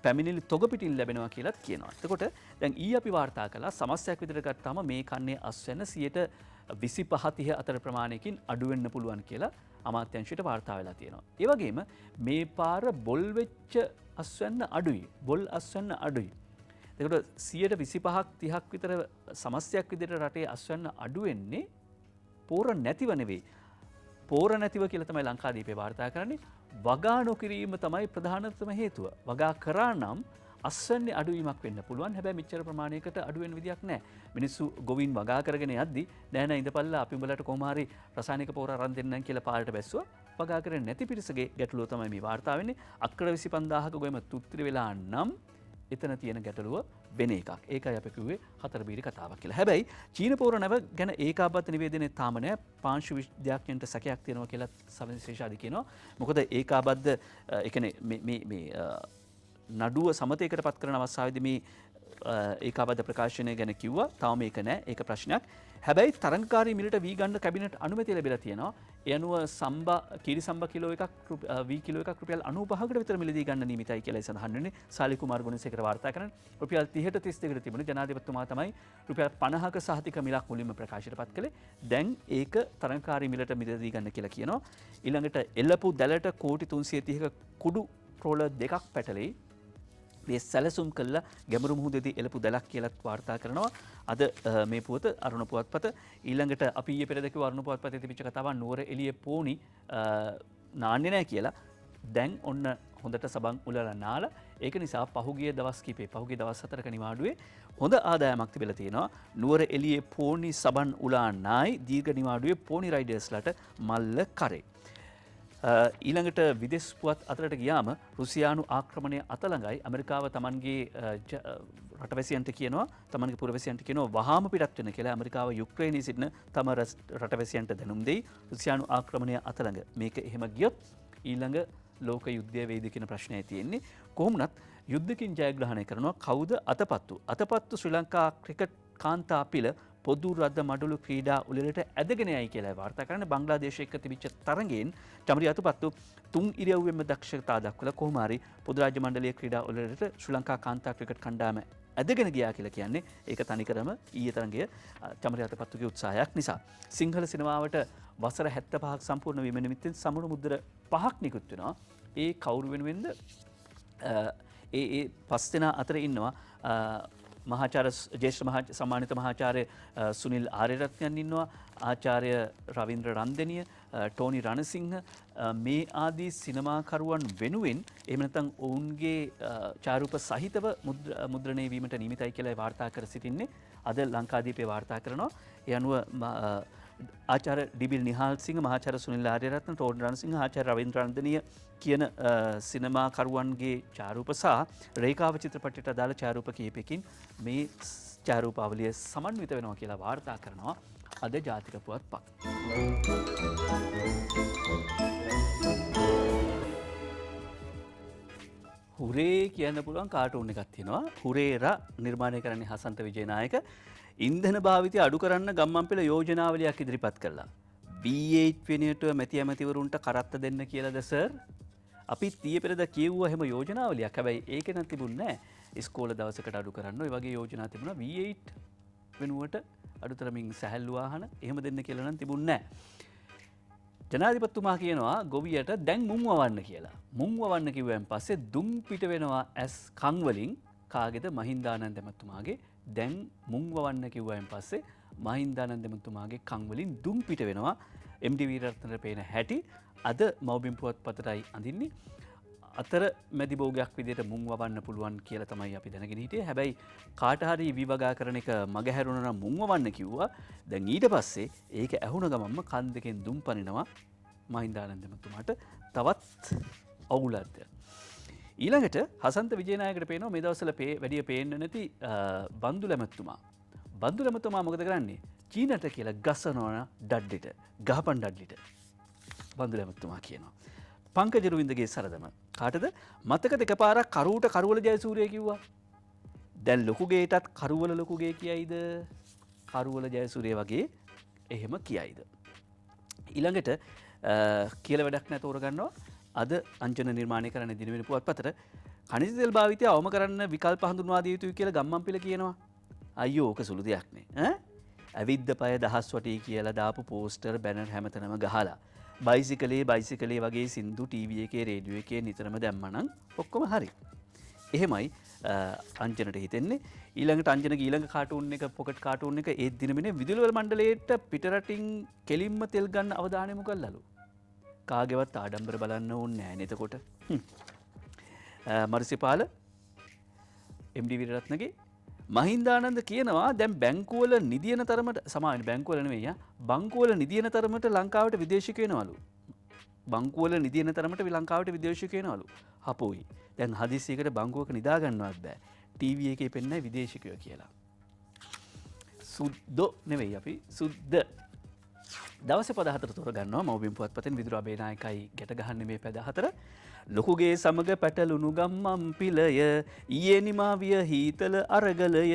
පැමිණිලි තොග පිටින් ලැබෙනවා කියලාත් කියනවා. එතකොට දැන් අපි වාර්තා කළා සමස්තයක් විදිහට ගත්තාම මේ කන්නේ අස්වැන්න 25-30 අතර ප්‍රමාණයකින් අඩු වෙන්න පුළුවන් කියලා අමාත්‍යංශයට වාර්තා වෙලා තියෙනවා. ඒ වගේම මේ පාර බොල් වෙච්ච අස්වැන්න අඩුයි. බොල් අස්වැන්න අඩුයි. එතකොට 25-30ක් විතර සමස්තයක් විදිහට රටේ අස්වැන්න අඩු වෙන්නේ පෝර නැතිව නෙවෙයි. පෝර නැතිව කියලා තමයි ලංකාදීපේ වාර්තා කරන්නේ. වගා නොකිරීම තමයි ප්‍රධානතම හේතුව. වගා කරා නම් අස්වැන්නේ අඩුවීමක් වෙන්න පුළුවන්. හැබැයි මෙච්චර ප්‍රමාණයකට අඩු වෙන විදියක් නැහැ. මිනිස්සු ගොවින් වගා කරගෙන යද්දි නෑ නෑ ඉඳපල්ලා අපි උඹලට කොහොම හරි රසායනික පෝර අරන් දෙන්නම් කියලා පාරට බැස්සුවා. වගා කරන්නේ නැති පිරිසගේ ගැටලුව තමයි මේ වාර්තා වෙන්නේ. අක්කර 25000ක ගොයම තුත්තිරි වෙලා නම් එතන තියෙන ගැටලුව වෙන එකක්. ඒකයි අපි කිව්වේ හතර බීරි කතාවක් කියලා. හැබැයි චීන පෝර නැව ගැන ඒකාබද්ධ නිවේදනයේ තාම නැහැ. පාංශු විද්‍යාඥයන්ට සැකයක් තියෙනවා කියලා සවිශේෂාධි කියනවා. මොකද ඒකාබද්ධ ඒ කියන්නේ මේ නඩුව සමතයකට පත් කරන අවස්ථාවේදී මේ ඒකාබද්ධ ප්‍රකාශනය ගැන කිව්වා. තාම මේක නැහැ. ඒක ප්‍රශ්නයක්. හැබැයි තරංගකාරී මිලට වී ගන්න කැබිනට් අනුමැතිය ලැබිලා තියෙනවා. යනුව කිරි සම්බ කිලෝ එකක් වී කිලෝ එකක් රුපියල් 95කට විතර මිලදී ගන්න නියමිතයි කියලා සඳහන් වෙන්නේ. සාලි කුමාර ගුණසේකර වාර්තා කරන රුපියල් 30ට 32කට තිබුණේ ජනාධිපතිතුමා තමයි රුපියල් 50ක සහතික මිලක් මුලින්ම ප්‍රකාශයටපත් කළේ. දැන් ඒක තරංකාරී මිලට මිලදී ගන්න කියලා කියනවා. ඊළඟට එළපු දැලට කෝටි 330ක කුඩු රෝලර් දෙකක් පැටලෙයි. මේ සැලසුම් කළා ගැඹුරු මුහුදේදී එළපු දැලක් කියලාත් වාර්තා කරනවා. අද මේ පුවත අරුණ පුවත්පත. ඊළඟට අපි ඊයේ පෙරේද කිව්ව අරුණ පුවත්පතේ තිබිච්ච කතාවක් නුවර එළියේ පෝනි නාන්නේ නැහැ කියලා. දැන් ඔන්න හොඳට සබන් උලලා නාලා. ඒක නිසා පහුගිය දවස් දවස් 4ක නිවාඩුවේ හොඳ ආදායමක් තිබිලා තියෙනවා. නුවර එළියේ පෝනි සබන් උලා නායි දීර්ඝ නිවාඩුවේ පෝනි රයිඩර්ස්ලාට මල්ල කරේ. ඊළඟට විදෙස් පුවත් අතරට ගියාම රුසියානු ආක්‍රමණය අතළඟයි ඇමරිකාව තමන්ගේ රටවැසියන්ට කියනවා තමන්ගේ පුරවැසියන්ට කියනවා වහාම පිටත් වෙන්න කියලා. ඇමරිකාව යුක්‍රේනයේ සිටින තම රටවැසියන්ට දැනුම් දෙයි. රුසියානු ආක්‍රමණය අතළඟ මේක එහෙම ගියොත් ඊළඟ ලෝක යුද්ධය වේද කියන ප්‍රශ්නය තියෙන්නේ. කොහොමුණත් යුද්ධකින් ජයග්‍රහණය කරනවා කවුද අතපත්තු ශ්‍රී ලංකා ක්‍රිකට් කාන්තා පිළ පොදු රද මඩුළු ක්‍රීඩා උළෙලට ඇදගෙන යයි කියලා වාර්තා කරන බංග්ලාදේශ එක්ක තිබිච්ච තරඟයෙන් චමරි අතපත්තු තුන් ඉරියව්වෙම දක්ෂතා දක්වලා කොහොම හරි පොදු රාජ්‍ය මණ්ඩලයේ ක්‍රීඩා උළෙලට ශ්‍රී ලංකා කාන්තා ක්‍රිකට් කණ්ඩායම ඇදගෙන ගියා කියලා කියන්නේ ඒක තනිකරම ඊයේ තරඟයේ චමරි අතපත්තුගේ උත්සාහයක් නිසා. සිංහල සිනමාවට වසර 75ක් සම්පූර්ණ වීම නිමිත්තෙන් සමුණු මුද්‍ර 5ක් නිකුත් වෙනවා. ඒ කවුරු වෙනුවෙන්ද? ඒ පස් දෙනා අතර ඉන්නවා මහාචාර්ය ජේෂ්ඨ සම්මානිත මහාචාර්ය සුනිල් ආර්යරත්නයන් ඉන්නවා, ආචාර්ය රවීන්ද්‍ර රන්දෙනිය, ටෝනි රණසිංහ මේ ආදී සිනමාකරුවන් වෙනුවෙන් එහෙම නැත්නම් ඔවුන්ගේ චාරූප සහිතව මුද්‍රණය වීමට නියමිතයි කියලා වාර්තා කර සිටින්නේ. අද ලංකාදීපේ වාර්තා කරනවා. ඒ අනුව ආචාර්ය ඩිබිල් නිහාල් සිංහ, මහාචාර්ය සුනිල් ආර්යරත්න, ටෝනි රණසිංහ, ආචාර්ය රවීන්ද්‍ර රන්දෙනිය කියන සිනමාකරුවන්ගේ චාරූප සහ රේඛාව චිත්‍රපටයට අදාළ චාරූප කිහිපයකින් මේ චාරූපාවලිය සමන්විත වෙනවා කියලා වාර්තා කරනවා අද ජාතික පුවත්පත්. හුරේ කියන්න පුළුවන් කාටූන් එකක් තියෙනවා. හුරේරා නිර්මාණය කරන්නේ හසන්ත විජේනායක. ඉන්ධන භාවිතය අඩු කරන්න ගම්මන්පිල යෝජනාවලියක් ඉදිරිපත් කළා. B8 වෙනුවට මැති ඇමතිවරුන්ට කරත්ත දෙන්න කියලාද සර්? අපි ඊයේ පෙරේද කිව්වා එහෙම යෝජනාවලියක්. හැබැයි ඒක නම් තිබුණේ නැහැ. ඉස්කෝල දවසකට අඩු කරන්න ඔය වගේ යෝජනා තිබුණා. V8 වෙනුවට අඩුතරමින් සැහැල්ලු වාහන එහෙම දෙන්න කියලා නම් තිබුණේ නැහැ. ජනාධිපතිතුමා කියනවා ගොවියට දැන් මුං වවන්න කියලා. මුං වවන්න කිව්වයන් පස්සේ දුම් පිට වෙනවා ඇස් කන් වලින් කාගේද? මහින්දානන්ද මහත්මයාගේ. දැන් මුං වවන්න කිව්වයන් පස්සේ මහින්දානන්ද මහත්මයාගේ කන් වලින් දුම් පිට වෙනවා. MD වීරරත්නට පේන හැටි අද මව්බිම් පුවත්පතටයි අඳින්නේ. අතර මැදි භෝගයක් විදිහට මුං වවන්න පුළුවන් කියලා තමයි අපි දැනගෙන හිටියේ. හැබැයි කාට හරි විවගා කරන එක මගහැරුණා නම් මුං වවන්න කිව්වා. දැන් ඊට පස්සේ ඒක ඇහුණ ගමන්ම කන් දෙකෙන් දුම් පනිනවා මහින්දානන්ද මහත්මයාට. තවත් අවුලක්ද. ඊළඟට හසන්ත විජේනායකට පේනවා මේ දවස්වල වැඩිය පේන්න නැති බන්දුල මහත්මයා. බන්දුල මහත්මයා මොකද කරන්නේ? චීනට කියලා ගසනවා ඩඩ්ඩිට. ගහපන් ඩඩ්ඩිට. බන්දුල මහත්මයා කියනවා. පංකජ රුවින්දගේ සරදම. කාටද? මතකද එකපාරක් කරුවට කරුවල ජයසූරිය කිව්වා. දැන් ලොකු ගේටත් කරුවල ලොකු ගේ කියයිද? කරුවල ජයසූරිය වගේ එහෙම කියයිද? ඊළඟට කියලා වැඩක් නැත තෝරගන්නවා. අද අංජන නිර්මාණය කරන දිනවෙන පුවත්පතට khනිජ තෙල් භාවිතය අවම කරන්න විකල්ප හඳුන්වා දිය යුතුයි කියලා ගම්මන්පිල කියනවා. අයියෝ ඕක සුළු දෙයක් නේ. ඇවිද්ද පය දහස් වටේ කියලා දාපු පෝස්ටර් බැනර් හැමතැනම ගහලා බයිසිකලේ වගේ සින්දු ටීවී එකේ රේඩියෝ එකේ නිතරම දැම්මනම් ඔක්කොම හරි. එහෙමයි අංජනට හිතෙන්නේ. ඊළඟට අංජනගේ ඊළඟ කාටූන් එක පොකට් කාටූන් එක ඒ දිනමිනේ විදුලිවල මණ්ඩලයට පිටරටින් කෙලින්ම තෙල් ගන්න අවධානය යොමු කළලු. කාගේවත් ආඩම්බර බලන්න ඕනේ නැහැ නේද කොට. මර්සිපාල MD විරරත්නගේ මහින්දානන්ද කියනවා දැන් බැංකුවල නිදියන තරමට සමාවෙන්න බැංකුවල නෙවෙයි බංකුවල නිදියන තරමට ලංකාවට විදේශිකයෝ එනවලු. බංකුවල නිදියන තරමට ලංකාවට විදේශිකයෝ එනවලු. හපෝයි. දැන් හදිස්සියකට බංකුවක නිදා ගන්නවත් බෑ. ටීවී එකේ පෙන්නයි විදේශිකයෝ කියලා. සුද්දෝ නෙවෙයි අපි සුද්ද. දවසේ පද හතර තෝරගන්නවා මව්බිම් පුවත්පතෙන් විදුරා බේනායකයි ගැට ගහන්නේ මේ පද හතර. ලොකුගේ සමග පැටලුණු ගම්මම් පිලය ඊයේ නිමාවිය හීතල අරගලය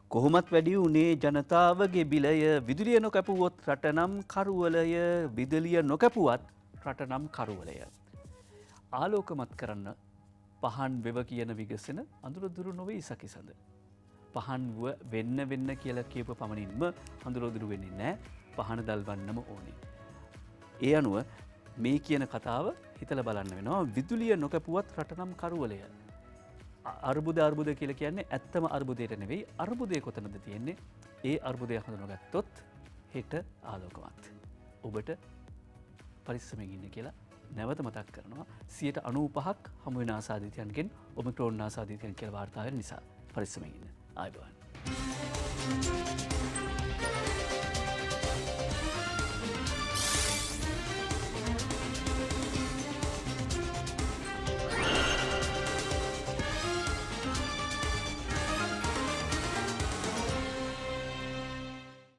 කොහොමත් වැඩි වුණේ ජනතාවගේ බිලය විදුලිය නොකැපුවොත් රටනම් කරුවලය විදුලිය නොකැපුවත් රටනම් කරුවලය. ආලෝකමත් කරන්න පහන් වෙව කියන විගසන අඳුර දුරු නොවේ සකිසඳ. පහන් වෙන්න කියලා කියප පමණින්ම අඳුරදුරු වෙන්නේ නෑ පහන දල්වන්නම ඕනේ. ඒ අනුව මේ කියන කතාව හිතල බලන්න වෙනවා විදුලිය නොකැපුවත් රටනම් කරුවලය. අර්බුද කියල කියන්නේ ඇත්තම අර්බුදයට නෙවෙයි අර්බුදය කොතනද තියෙන්නේ ඒ අර්බුදය හඳුනගත්තොත් හෙට ආලෝකමත්. ඔබට පරිස්සමෙන් ඉන්න කියලා නැවත මතක් කරනවා 95% හමුවෙන ආසාධිතයන්ගෙන් ඔමික්‍රෝන් ආසාධිතයන් කියලා වාර්තා වෙන නිසා පරිස්සමෙන් ඉන්න. ආයුබෝවන්.